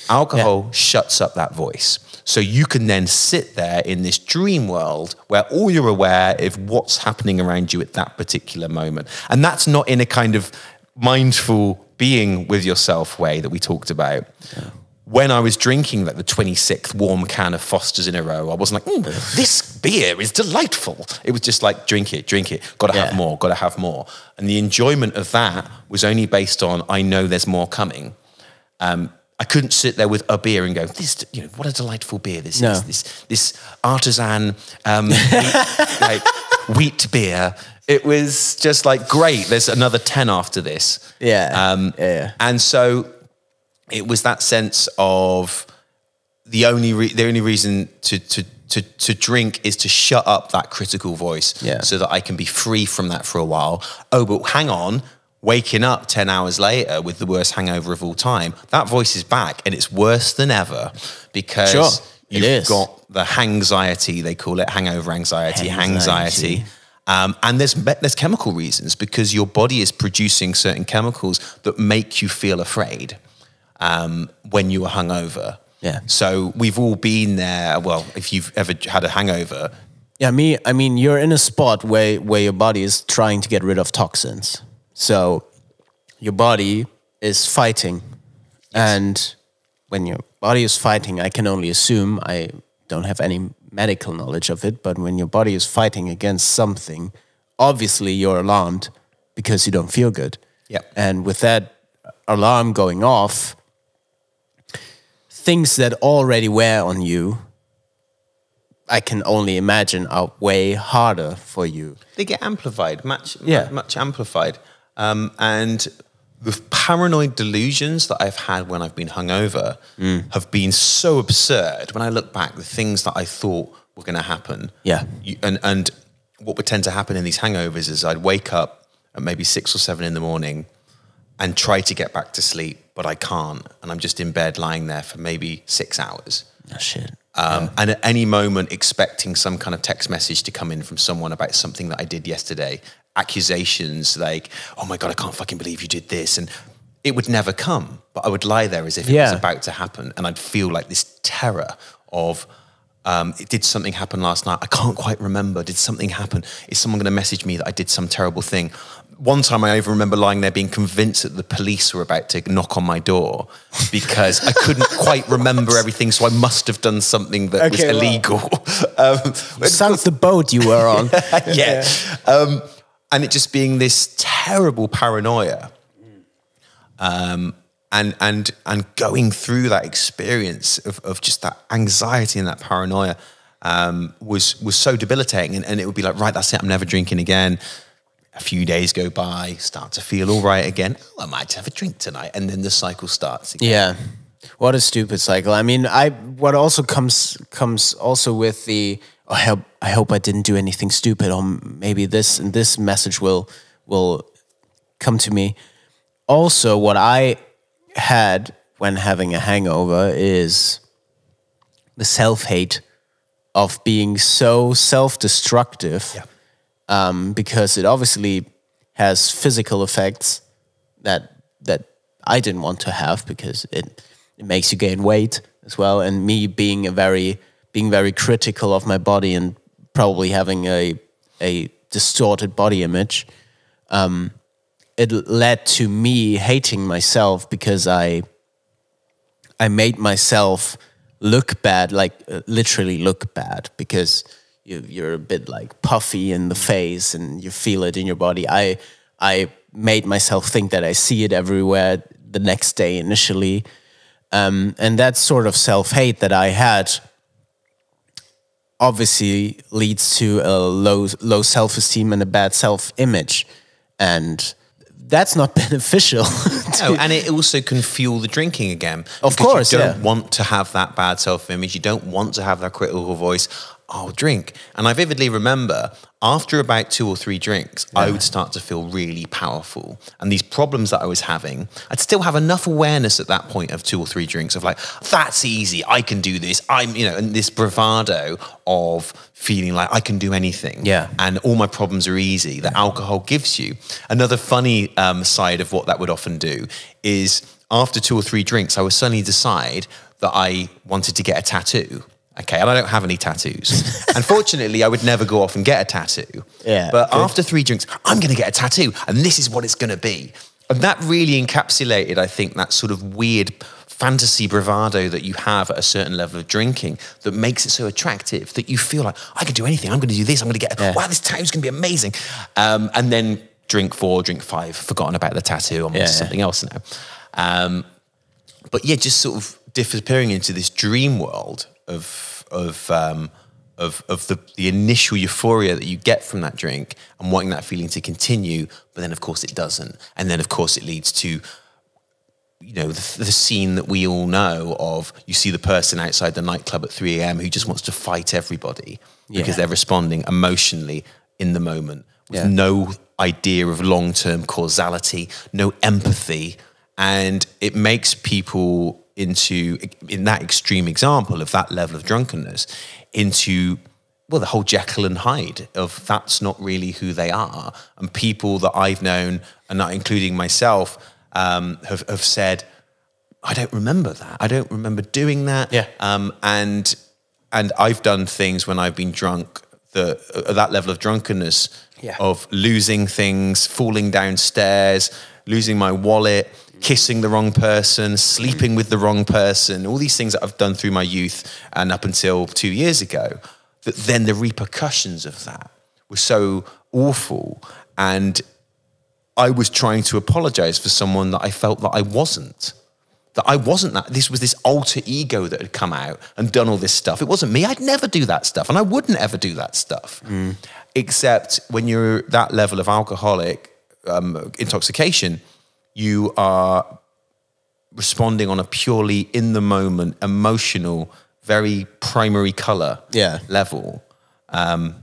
Alcohol shuts up that voice. So you can then sit there in this dream world where all you're aware of what's happening around you at that particular moment. And that's not in a kind of mindful being with yourself way that we talked about. Yeah. When I was drinking like the 26th warm can of Foster's in a row, I wasn't like, this beer is delightful. It was just like, drink it, got to have more, got to have more. And the enjoyment of that was only based on, I know there's more coming. I couldn't sit there with a beer and go, this, you know, what a delightful beer this is. This artisan wheat beer. It was just like, great, there's another 10 after this. And so it was that sense of the only reason to drink is to shut up that critical voice so that I can be free from that for a while. Oh, but hang on, waking up 10 hours later with the worst hangover of all time, that voice is back and it's worse than ever because you've got the hangxiety, they call it, hangover anxiety, hangxiety. And there's chemical reasons because your body is producing certain chemicals that make you feel afraid when you are hungover. Yeah. So we've all been there. Well, if you've ever had a hangover. Yeah, I mean, you're in a spot where your body is trying to get rid of toxins. So your body is fighting. And when your body is fighting, I can only assume, I don't have any medical knowledge of it, but when your body is fighting against something, obviously you're alarmed because you don't feel good. Yeah. And with that alarm going off, things that already wear on you, I can only imagine are way harder for you. They get amplified, much amplified. And the paranoid delusions that I've had when I've been hungover have been so absurd. When I look back, the things that I thought were going to happen. Yeah. And what would tend to happen in these hangovers is I'd wake up at maybe 6 or 7 in the morning and try to get back to sleep, but I can't. And I'm just in bed lying there for maybe 6 hours. Oh, shit. And at any moment expecting some kind of text message to come in from someone about something that I did yesterday. Accusations like, oh my God, I can't fucking believe you did this. And it would never come, but I would lie there as if it was about to happen. And I'd feel like this terror of, did something happen last night? I can't quite remember. Did something happen? Is someone going to message me that I did some terrible thing? One time I even remember lying there being convinced that the police were about to knock on my door because I couldn't quite remember everything, so I must have done something that was illegal. Sunk the boat you were on. And it just being this terrible paranoia. And going through that experience of just that anxiety and that paranoia was so debilitating. And it would be like, right, that's it, I'm never drinking again. A few days go by, start to feel all right again. Oh, I might have a drink tonight. And then the cycle starts again. Yeah. What a stupid cycle. I mean, what also comes also with the, I hope I didn't do anything stupid, or maybe this and this message will come to me. Also, what I had when having a hangover is the self-hate of being so self-destructive. Yeah. Because it obviously has physical effects that I didn't want to have because it makes you gain weight as well. And me being very critical of my body and probably having a distorted body image, it led to me hating myself because I made myself look bad, like literally look bad, because you're a bit like puffy in the face and you feel it in your body. I made myself think that I see it everywhere the next day initially. And that sort of self-hate that I had obviously leads to a low self-esteem and a bad self-image. And that's not beneficial. No, and it also can fuel the drinking again. Of course, you don't want to have that bad self-image. You don't want to have that critical voice. I'll drink. And I vividly remember after about 2 or 3 drinks, I would start to feel really powerful. And these problems that I was having, I'd still have enough awareness at that point of 2 or 3 drinks of like, that's easy, I can do this. And this bravado of feeling like I can do anything. Yeah. And all my problems are easy that alcohol gives you. Another funny side of what that would often do is after 2 or 3 drinks, I would suddenly decide that I wanted to get a tattoo. Okay, and I don't have any tattoos. Unfortunately, I would never go off and get a tattoo. Yeah. But after 3 drinks, I'm going to get a tattoo, and this is what it's going to be. And that really encapsulated, I think, that sort of weird fantasy bravado that you have at a certain level of drinking that makes it so attractive that you feel like, I can do anything. I'm going to do this. I'm going to get, wow, this tattoo's going to be amazing. And then drink 4, drink 5, forgotten about the tattoo, I'm on to something else now. But yeah, just sort of disappearing into this dream world of the initial euphoria that you get from that drink and wanting that feeling to continue, but then of course it doesn't. And then of course it leads to, you know, the scene that we all know of, you see the person outside the nightclub at 3 a.m. who just wants to fight everybody because they're responding emotionally in the moment with no idea of long-term causality, no empathy. And it makes people into, in that extreme example of that level of drunkenness, into, well, the whole Jekyll and Hyde of that's not really who they are. And people that I've known, and not including myself, have said, I don't remember that. I don't remember doing that. Yeah. And I've done things when I've been drunk, that level of drunkenness, of losing things, falling downstairs, losing my wallet, kissing the wrong person, sleeping with the wrong person, all these things that I've done through my youth and up until 2 years ago, that then the repercussions of that were so awful. And I was trying to apologize for someone that I felt that I wasn't. That this was this alter ego that had come out and done all this stuff. It wasn't me. I'd never do that stuff. And I wouldn't ever do that stuff. Except when you're that level of alcoholic intoxication, you are responding on a purely in the moment, emotional, very primary color level of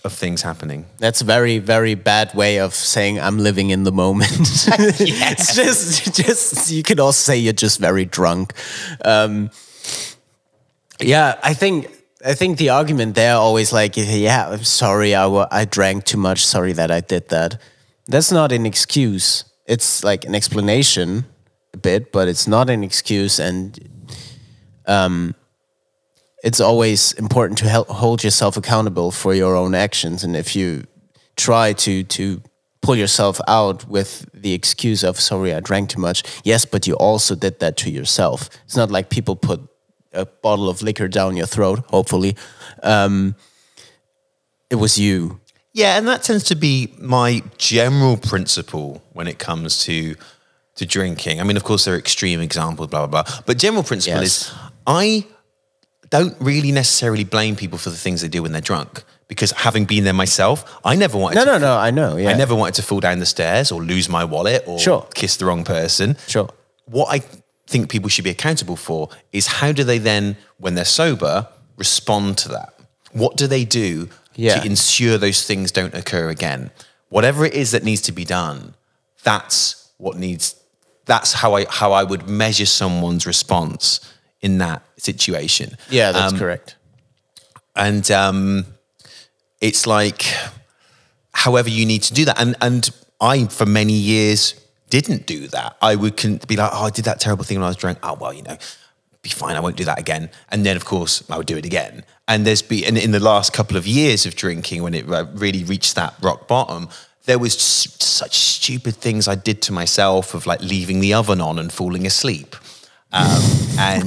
things happening. That's a very, very bad way of saying I'm living in the moment. It's just you could also say you're just very drunk. I think the argument there always like, yeah, I'm sorry, I drank too much. Sorry that I did that. That's not an excuse. It's like an explanation a bit, but it's not an excuse. And it's always important to hold yourself accountable for your own actions. And if you try to pull yourself out with the excuse of, sorry, I drank too much. Yes, but you also did that to yourself. It's not like people put a bottle of liquor down your throat, hopefully. It was you. Yeah, and that tends to be my general principle when it comes to drinking. I mean, of course, there are extreme examples, blah, blah, blah. But general principle is I don't really necessarily blame people for the things they do when they're drunk. Because having been there myself, I never wanted I know, yeah. I never wanted to fall down the stairs or lose my wallet or kiss the wrong person. What I think people should be accountable for is how do they then, when they're sober, respond to that? What do they do to ensure those things don't occur again? Whatever it is that needs to be done, that's how I would measure someone's response in that situation. Yeah, that's correct. And it's like, however you need to do that. And I, for many years, didn't do that. I would be like, oh, I did that terrible thing when I was drunk. Oh, well, be fine. I won't do that again. And then, of course, I would do it again. And in the last couple of years of drinking, when it really reached that rock bottom, there was such stupid things I did to myself of like leaving the oven on and falling asleep. And I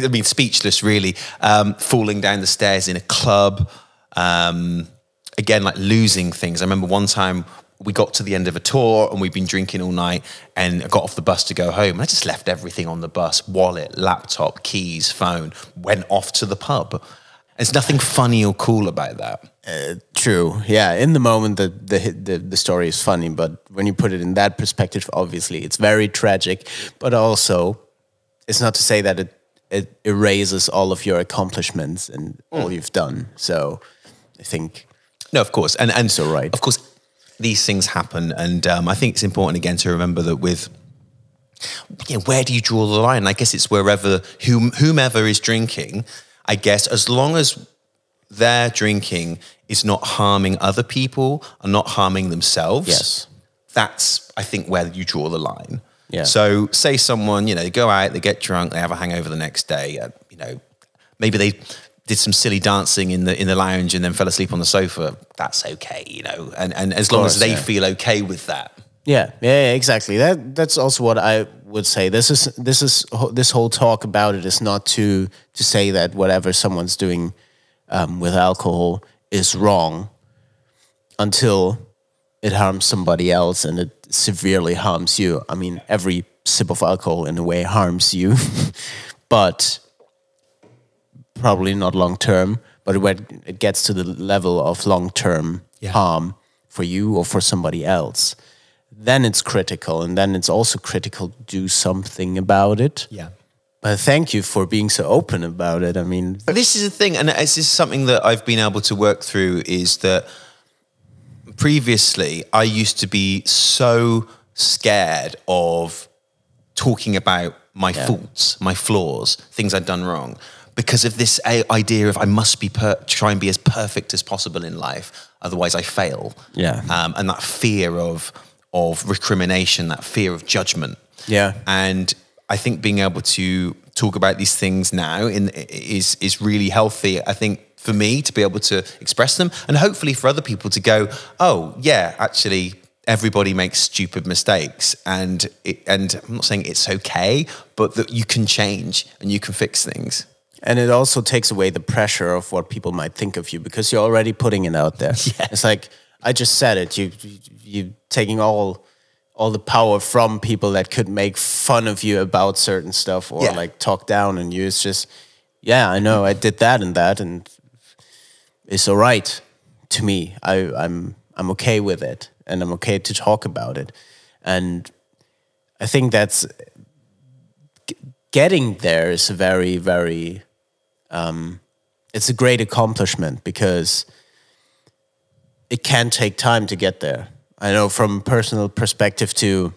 mean, speechless, really. Falling down the stairs in a club. Again, like losing things. I remember one time we got to the end of a tour and we'd been drinking all night and I got off the bus to go home. And I just left everything on the bus, wallet, laptop, keys, phone, went off to the pub. There's nothing funny or cool about that. True. Yeah. In the moment, the story is funny, but when you put it in that perspective, obviously it's very tragic, but also it's not to say that it erases all of your accomplishments and all you've done. So I think no, of course, and so right. Of course, these things happen, and I think it's important again to remember that with where do you draw the line? I guess it's wherever whomever is drinking. I guess as long as their drinking is not harming other people and not harming themselves. Yes. That's, I think, where you draw the line. Yeah. So say someone, they go out, they get drunk, they have a hangover the next day, maybe they did some silly dancing in the lounge and then fell asleep on the sofa. That's okay, and as long as they feel okay with that. Yeah, exactly. That's also what I would say. This whole talk about it is not to say that whatever someone's doing with alcohol is wrong until it harms somebody else and it severely harms you. I mean, every sip of alcohol in a way harms you, but probably not long term. But when it gets to the level of long term harm for you or for somebody else, then it's critical, and then it's also critical to do something about it. Yeah. But thank you for being so open about it. I mean, but this is the thing, and this is something that I've been able to work through, is that previously I used to be so scared of talking about my faults, my flaws, things I'd done wrong, because of this idea of I must be try and be as perfect as possible in life, otherwise I fail. Yeah. And that fear of recrimination, that fear of judgment. Yeah. And I think being able to talk about these things now is really healthy. I think for me to be able to express them, and hopefully for other people to go, oh yeah, actually everybody makes stupid mistakes, and I'm not saying it's okay, but that you can change and you can fix things. And it also takes away the pressure of what people might think of you, because you're already putting it out there. Yeah. It's like, I just said it, you taking all the power from people that could make fun of you about certain stuff or like talk down on you. It's just, I know I did that and it's all right to me. I'm okay with it, and I'm okay to talk about it. And I think that's getting there is a very, very, it's a great accomplishment, because it can take time to get there. I know from personal perspective to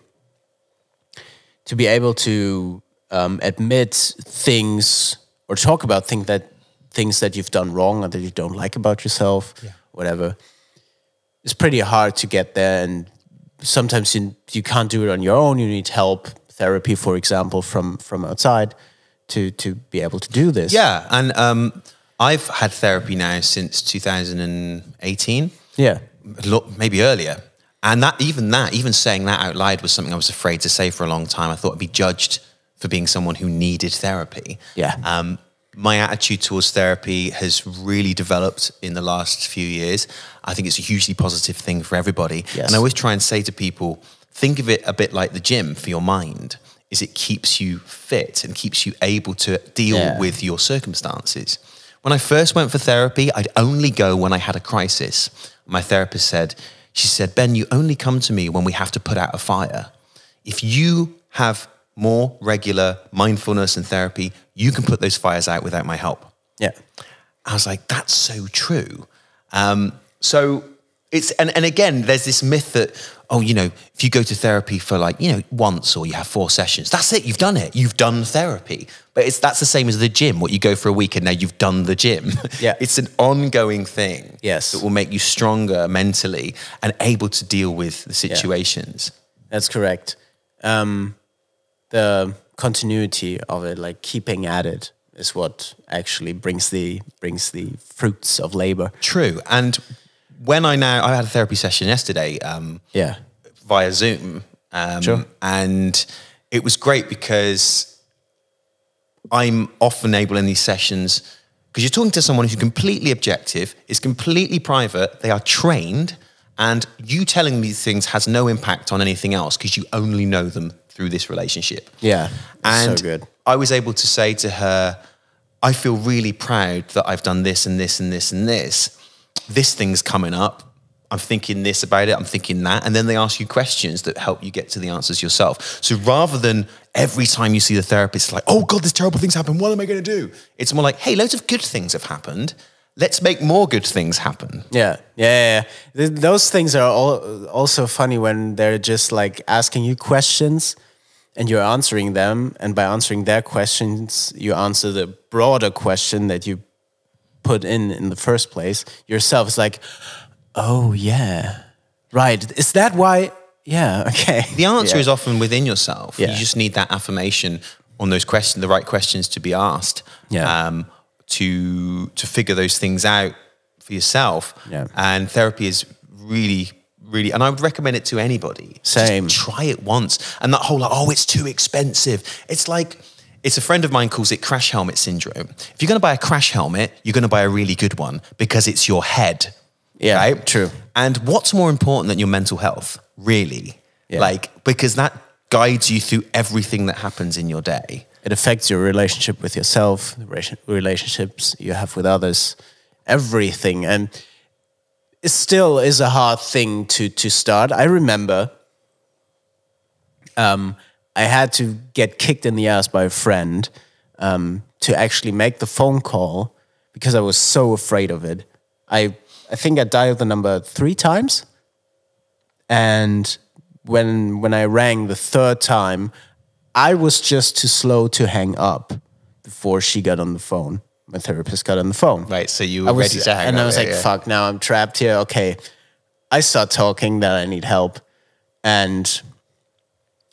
be able to admit things or talk about things that you've done wrong or that you don't like about yourself, whatever. It's pretty hard to get there, and sometimes you can't do it on your own. You need help, therapy, for example, from outside to be able to do this. Yeah, and I've had therapy now since 2018. Yeah, maybe earlier. And even saying that out loud was something I was afraid to say for a long time. I thought I'd be judged for being someone who needed therapy. Yeah. My attitude towards therapy has really developed in the last few years. I think it's a hugely positive thing for everybody. Yes. And I always try and say to people, think of it a bit like the gym for your mind. Is it keeps you fit and keeps you able to deal with your circumstances. When I first went for therapy, I'd only go when I had a crisis. My therapist said, Ben, you only come to me when we have to put out a fire. If you have more regular mindfulness and therapy, you can put those fires out without my help. Yeah. I was like, that's so true. So it's, and again, there's this myth that, if you go to therapy for once, or you have 4 sessions, that's it, you've done it. You've done therapy. But that's the same as the gym. What you go for a week and now you've done the gym. Yeah. It's an ongoing thing. Yes. That will make you stronger mentally and able to deal with the situations. That's correct. The continuity of it, like keeping at it, is what actually brings the fruits of labor. True. And when I had a therapy session yesterday, via Zoom, Sure. and it was great because I'm often able in these sessions, because you're talking to someone who's completely objective, is completely private, they are trained, and you telling me things has no impact on anything else because you only know them through this relationship. Yeah, and so good. I was able to say to her, I feel really proud that I've done this and this and this and this. This thing's coming up. I'm thinking this about it, I'm thinking that. And then they ask you questions that help you get to the answers yourself. So rather than every time you see the therapist, like, oh God, this terrible thing's happened, what am I going to do? It's more like, hey, loads of good things have happened. Let's make more good things happen. Yeah. Those things are also funny when they're just like asking you questions and you're answering them. And by answering their questions, you answer the broader question that you put in the first place yourself. It's like, oh, yeah. Right. Is that why? Yeah. Okay. The answer is often within yourself. Yeah. You just need that affirmation on those questions, the right questions to be asked, to figure those things out for yourself. Yeah. And therapy is really, really, and I would recommend it to anybody. Same. Just try it once. And that whole, like, oh, it's too expensive. It's like, it's a friend of mine calls it crash helmet syndrome. If you're going to buy a crash helmet, you're going to buy a really good one because it's your head. Yeah, right? True. And what's more important than your mental health, really? Yeah. Like, because that guides you through everything that happens in your day. It affects your relationship with yourself, the relationships you have with others, everything. And it still is a hard thing to start. I remember I had to get kicked in the ass by a friend to actually make the phone call because I was so afraid of it. I think I dialed the number 3 times. And when I rang the 3rd time, I was just too slow to hang up before she got on the phone. My therapist got on the phone. Right, so you were ready to hang up. And I was like, fuck, now I'm trapped here. Okay, I start talking that I need help. And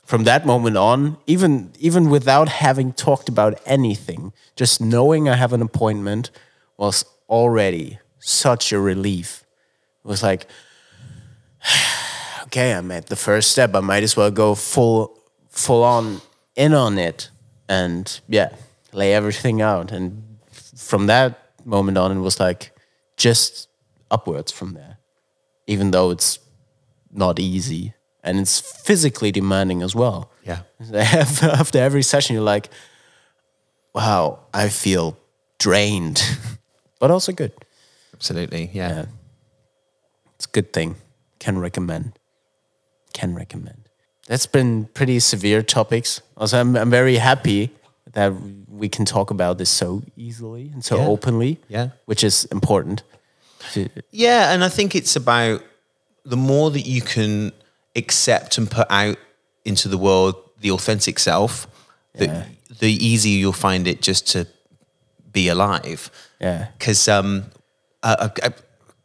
from that moment on, even without having talked about anything, just knowing I have an appointment was already such a relief. It was like, okay, I made the first step. I might as well go full on in on it and lay everything out. And from that moment on, it was like just upwards from there, even though it's not easy and it's physically demanding as well. Yeah. After every session, you're like, wow, I feel drained, but also good. Absolutely, yeah. It's a good thing. Can recommend. That's been pretty severe topics. Also, I'm very happy that we can talk about this so easily and so openly, which is important. Yeah, and I think it's about the more that you can accept and put out into the world the authentic self, the easier you'll find it just to be alive. Yeah. Because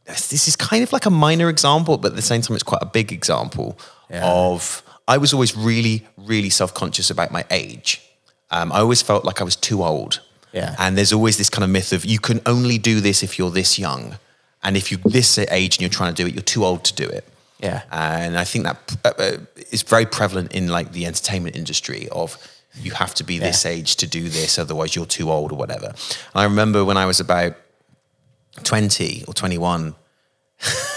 this is kind of like a minor example, but at the same time, it's quite a big example of, I was always really, really self-conscious about my age. I always felt like I was too old. Yeah. And there's always this kind of myth of you can only do this if you're this young. And if you're this age and you're trying to do it, you're too old to do it. Yeah. And I think that is very prevalent in like the entertainment industry of you have to be this age to do this, otherwise you're too old or whatever. And I remember when I was about 20 or 21,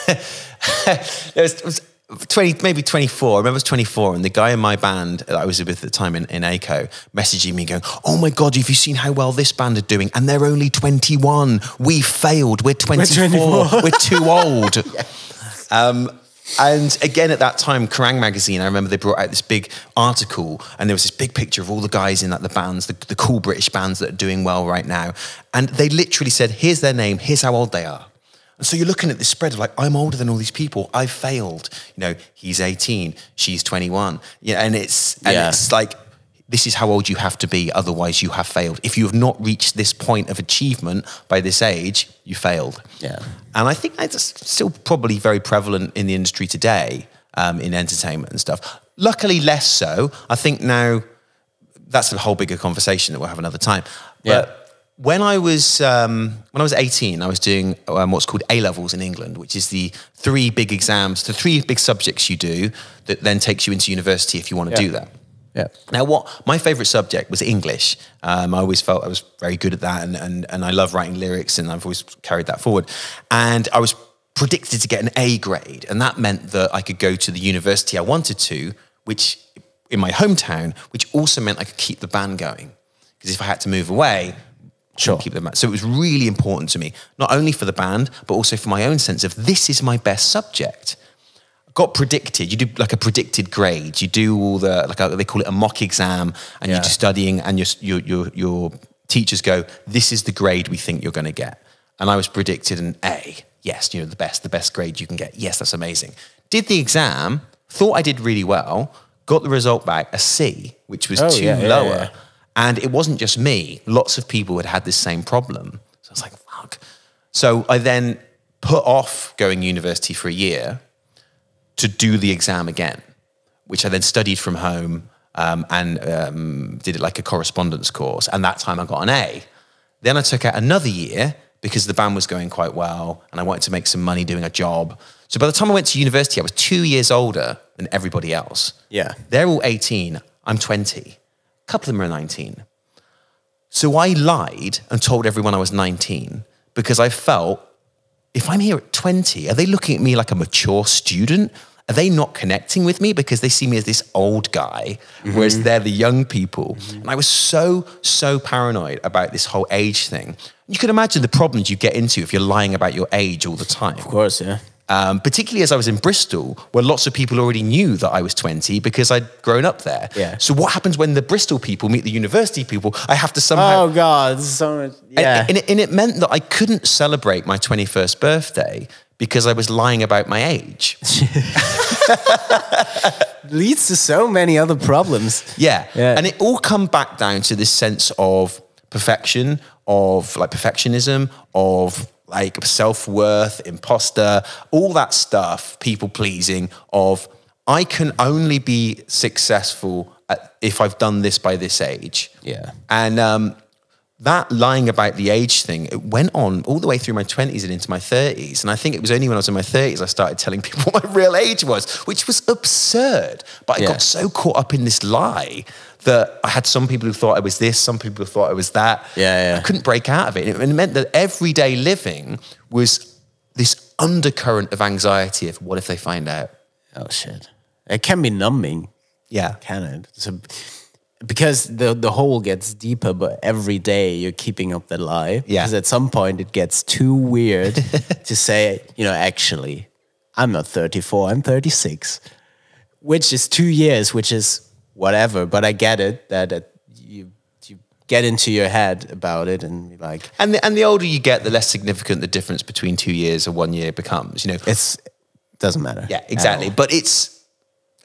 it was 20, maybe 24. I remember I was 24, and the guy in my band that I was with at the time in ACO messaging me going, oh my God, have you seen how well this band are doing? And they're only 21. We failed. We're 24. We're too old. Yes. And again, at that time, Kerrang! Magazine, I remember they brought out this big article, and there was this big picture of all the guys in like the bands, the cool British bands that are doing well right now. And they literally said, here's their name, here's how old they are. And so you're looking at this spread of like, I'm older than all these people. I failed. You know, he's 18, she's 21. Yeah, and it's like, this is how old you have to be, otherwise you have failed. If you have not reached this point of achievement by this age, you failed. Yeah. And I think that's still probably very prevalent in the industry today, in entertainment and stuff. Luckily, less so. I think now that's a whole bigger conversation that we'll have another time. Yeah. But when I was 18, I was doing what's called A-levels in England, which is the 3 big exams, the 3 big subjects you do that then takes you into university if you want to do that. Yeah. Now, my favourite subject was English. I always felt I was very good at that, and I love writing lyrics, and I've always carried that forward. And I was predicted to get an A grade, and that meant that I could go to the university I wanted to, which in my hometown, which also meant I could keep the band going. Because if I had to move away, Sure. Keep them. So it was really important to me, not only for the band, but also for my own sense of this is my best subject. Got predicted. You do like a predicted grade. You do all the they call it a mock exam, and you're just studying, and your teachers go, "This is the grade we think you're going to get." And I was predicted an A. Yes, you know, the best grade you can get. Yes, that's amazing. Did the exam, thought I did really well, got the result back, a C, which was lower. Yeah. And it wasn't just me. Lots of people had had this same problem. So I was like, fuck. So I then put off going university for a year to do the exam again, which I then studied from home and did it like a correspondence course. And that time I got an A. Then I took out another year because the band was going quite well and I wanted to make some money doing a job. So by the time I went to university, I was 2 years older than everybody else. Yeah. They're all 18. I'm 20. A couple of them are 19. So I lied and told everyone I was 19 because I felt, if I'm here at 20, are they looking at me like a mature student? Are they not connecting with me because they see me as this old guy, whereas they're the young people? And I was so paranoid about this whole age thing. You can imagine the problems you get into if you're lying about your age all the time. Of course, yeah. Particularly as I was in Bristol, where lots of people already knew that I was 20 because I'd grown up there. Yeah. So what happens when the Bristol people meet the university people? I have to somehow... Oh, God, this is so much... Yeah. And it meant that I couldn't celebrate my 21st birthday because I was lying about my age. Leads to so many other problems. Yeah. And it all come back down to this sense of perfection, of like perfectionism, of like self-worth, imposter, all that stuff, people-pleasing, of I can only be successful if I've done this by this age. Yeah. And that lying about the age thing, it went on all the way through my 20s and into my 30s. And I think it was only when I was in my 30s I started telling people what my real age was, which was absurd. But I got so caught up in this lie that I had some people who thought I was this, some people who thought I was that. I couldn't break out of it. And it meant that everyday living was this undercurrent of anxiety of what if they find out? Oh, shit. It can be numbing. Yeah. Can it? So, because the hole gets deeper, but every day you're keeping up that lie. Yeah. Because at some point it gets too weird to say, you know, actually, I'm not 34, I'm 36. Which is 2 years, which is whatever. But I get it, that you get into your head about it and you're like... And the older you get, the less significant the difference between 2 years or 1 year becomes, you know. It doesn't matter. Yeah, exactly. But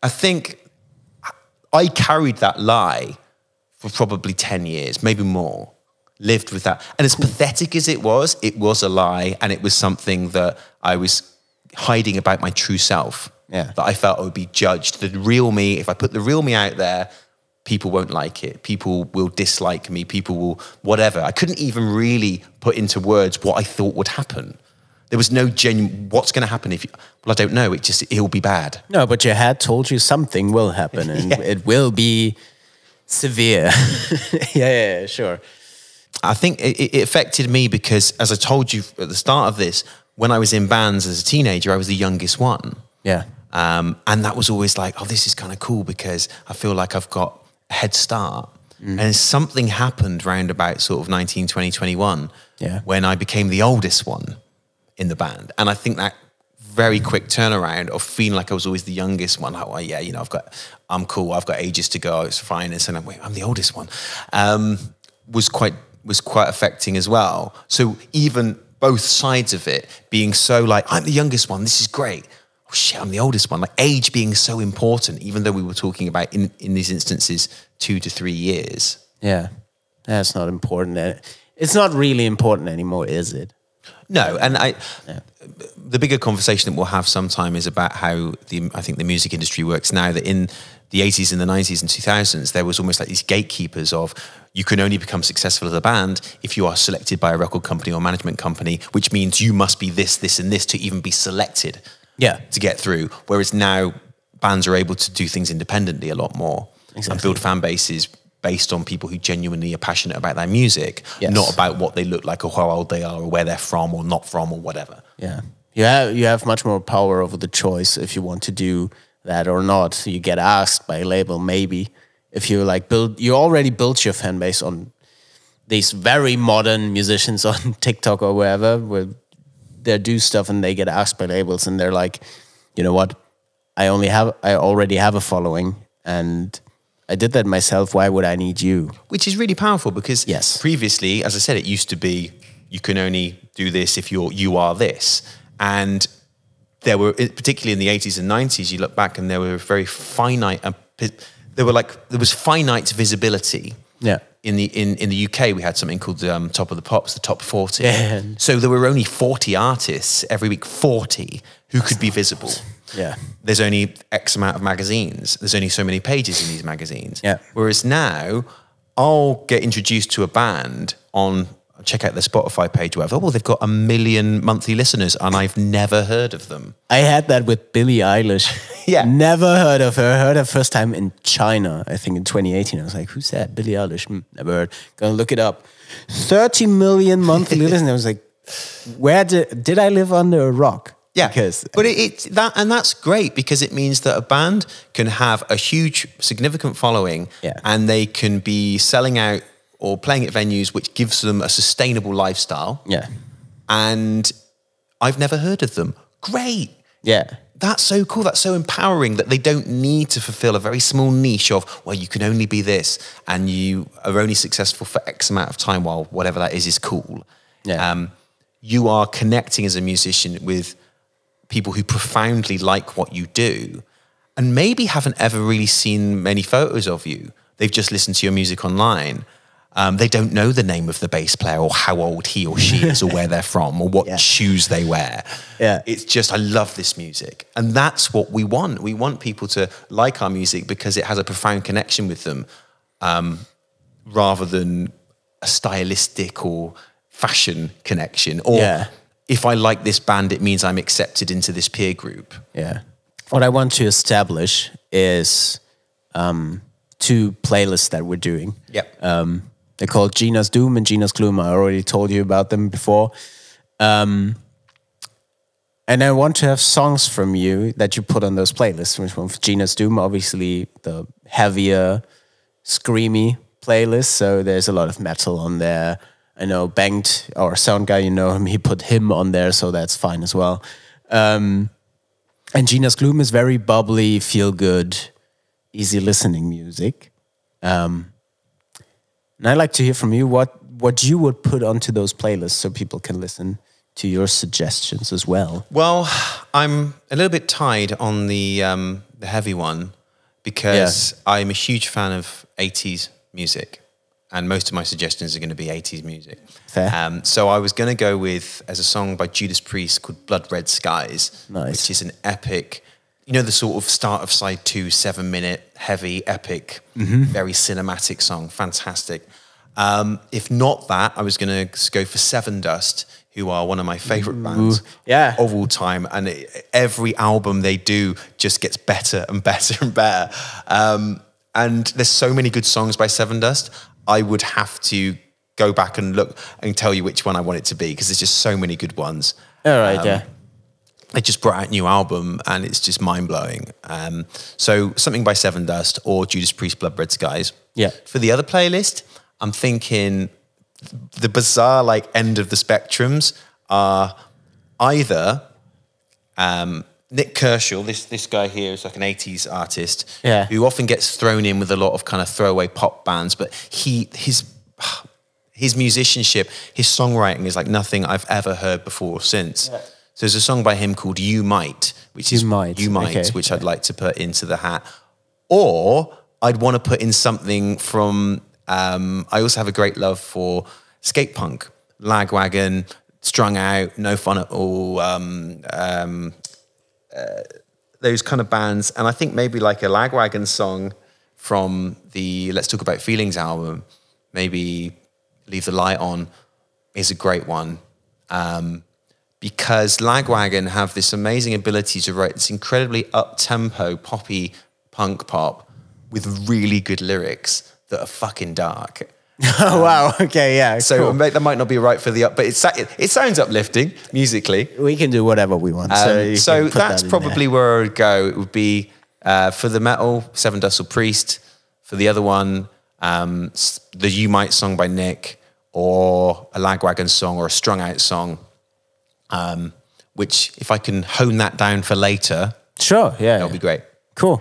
I think... I carried that lie for probably 10 years, maybe more, lived with that. And as pathetic as it was a lie. And it was something that I was hiding about my true self. Yeah. That I felt I would be judged. The real me, if I put the real me out there, people won't like it. People will dislike me. People will whatever. I couldn't even really put into words what I thought would happen. There was no genuine, what's going to happen if you, well, I don't know. It'll be bad. No, but your head told you something will happen and it will be severe. yeah, sure. I think it affected me because, as I told you at the start of this, when I was in bands as a teenager, I was the youngest one. Yeah. And that was always like, oh, this is kind of cool because I feel like I've got a head start. And something happened round about sort of 19, 20, 21 when I became the oldest one in the band. And I think that very quick turnaround of feeling like I was always the youngest one. Like, well, yeah, you know, I'm cool. I've got ages to go. It's fine. And so I'm the oldest one. Was quite affecting as well. So even both sides of it being so like, I'm the youngest one. This is great. Oh shit, I'm the oldest one. Like age being so important, even though we were talking about in these instances 2 to 3 years. Yeah, that's not important. It's not really important anymore, is it? No, and the bigger conversation that we'll have sometime is about how I think the music industry works now, that in the 80s and the 90s and 2000s, there was almost like these gatekeepers of you can only become successful as a band if you are selected by a record company or management company, which means you must be this, this and this to even be selected to get through. Whereas now bands are able to do things independently a lot more and build fan bases based on people who genuinely are passionate about their music, not about what they look like or how old they are or where they're from or not from or whatever. Yeah. You have much more power over the choice if you want to do that or not. So you get asked by a label, maybe, if you like you already built your fan base on these very modern musicians on TikTok or wherever, where they do stuff and they get asked by labels and they're like, you know what, I already have a following and I did that myself. Why would I need you? Which is really powerful because Yes. previously, as I said, it used to be you can only do this if you are this. And there were, particularly in the 80s and 90s, you look back and there were very finite, there was finite visibility. Yeah. In the UK, we had something called the Top of the Pops, the Top 40. Yeah. So there were only 40 artists every week, 40 who could be visible. Yeah. There's only X amount of magazines. There's only so many pages in these magazines. Yeah. Whereas now, I'll get introduced to a band on, check out their Spotify page or whatever. Oh, they've got 1 million monthly listeners and I've never heard of them. I had that with Billie Eilish. Yeah. Never heard of her. Heard her first time in China, I think in 2018. I was like, who's that? Billie Eilish. Never heard. Gonna look it up. 30 million monthly listeners. I was like, where did I live under a rock? Yeah, Because but that's great because it means that a band can have a huge, significant following, Yeah. and they can be selling out or playing at venues, which gives them a sustainable lifestyle. Yeah. And I've never heard of them. Great. Yeah. That's so cool. That's so empowering that they don't need to fulfill a very small niche of, well, you can only be this and you are only successful for X amount of time while whatever that is cool. Yeah. You are connecting as a musician with people who profoundly like what you do and maybe haven't ever really seen many photos of you. They've just listened to your music online. They don't know the name of the bass player or how old he or she is or where they're from or what shoes they wear. Yeah. It's just, I love this music. And that's what we want. We want people to like our music because it has a profound connection with them, rather than a stylistic or fashion connection. Or if I like this band, it means I'm accepted into this peer group. Yeah. What I want to establish is 2 playlists that we're doing. Yep. They're called GINA'S Doom and GINA'S Gloom. I already told you about them before. And I want to have songs from you that you put on those playlists. Which one for GINA'S Doom? Obviously, the heavier, screamy playlist. So there's a lot of metal on there. I know Banged, our sound guy, you know him, he put him on there, so that's fine as well. And GINA'S Gloom is very bubbly, feel-good, easy listening music. And I'd like to hear from you what you would put onto those playlists so people can listen to your suggestions as well. Well, I'm a little bit tied on the heavy one because I'm a huge fan of 80s music. And most of my suggestions are going to be 80s music. Fair. So I was going to go with, as a song by Judas Priest called Blood Red Skies, Nice. which is an epic, you know, the sort of start of side 2, 7-minute, heavy, epic, very cinematic song. Fantastic. If not that, I was going to go for Seven Dust, who are one of my favorite bands of all time. And every album they do just gets better and better and better. And there's so many good songs by Seven Dust. I would have to go back and look and tell you which one I want it to be because there's just so many good ones. All right, They just brought out a new album and it's just mind-blowing. So something by Seven Dust or Judas Priest, Blood Red Skies. Yeah. For the other playlist, I'm thinking the bizarre like end of the spectrums are either Nick Kershaw, this guy here is like an 80s artist who often gets thrown in with a lot of kind of throwaway pop bands, but his musicianship, his songwriting is like nothing I've ever heard before or since. Yeah. So there's a song by him called You Might, which is You Might, okay. Which I'd like to put into the hat. Or I'd want to put in something from, I also have a great love for skate punk, Lagwagon, Strung Out, No Fun at All, those kind of bands. And I think maybe like a Lagwagon song from the Let's Talk About Feelings album, maybe Leave the Light On, is a great one. Because Lagwagon have this amazing ability to write this incredibly up-tempo, poppy punk pop with really good lyrics that are fucking dark. Oh, wow. Okay, yeah. So cool. that might not be right for the up, but it sounds uplifting musically. We can do whatever we want. So that's probably where I would go. It would be for the metal, Seven Dust or Priest. For the other one, the You Might song by Nick, or a Lagwagon song or a strung out song, which if I can hone that down for later, sure, yeah, that'll be great. Cool.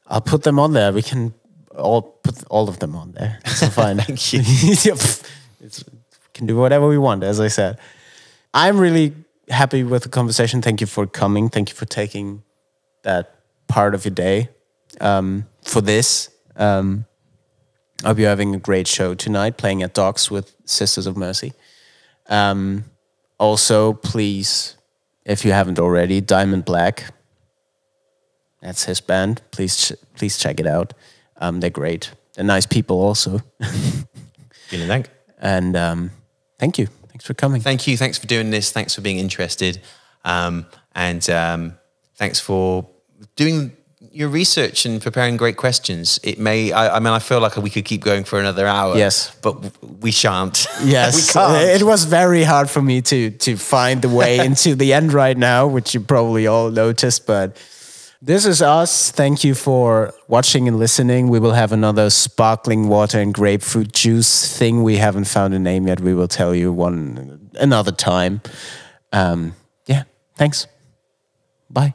I'll put them on there. We can all put all of them on there. So fine. Thank you. We can do whatever we want, as I said. I'm really happy with the conversation. Thank you for coming. Thank you for taking that part of your day for this. I hope you're having a great show tonight, playing at Docks with Sisters of Mercy. Also, please, if you haven't already, Diamond Black. That's his band. Please check it out. They're great. They're nice people also. Vielen Dank. And thank you. Thanks for coming. Thank you. Thanks for doing this. Thanks for being interested. Thanks for doing your research and preparing great questions. It may, I feel like we could keep going for another hour. Yes. But we shan't. Yes. We can't. It was very hard for me to find the way into the end right now, which you probably all noticed, but this is us. Thank you for watching and listening. We will have another sparkling water and grapefruit juice thing. We haven't found a name yet. We will tell you another time. Yeah. Thanks. Bye.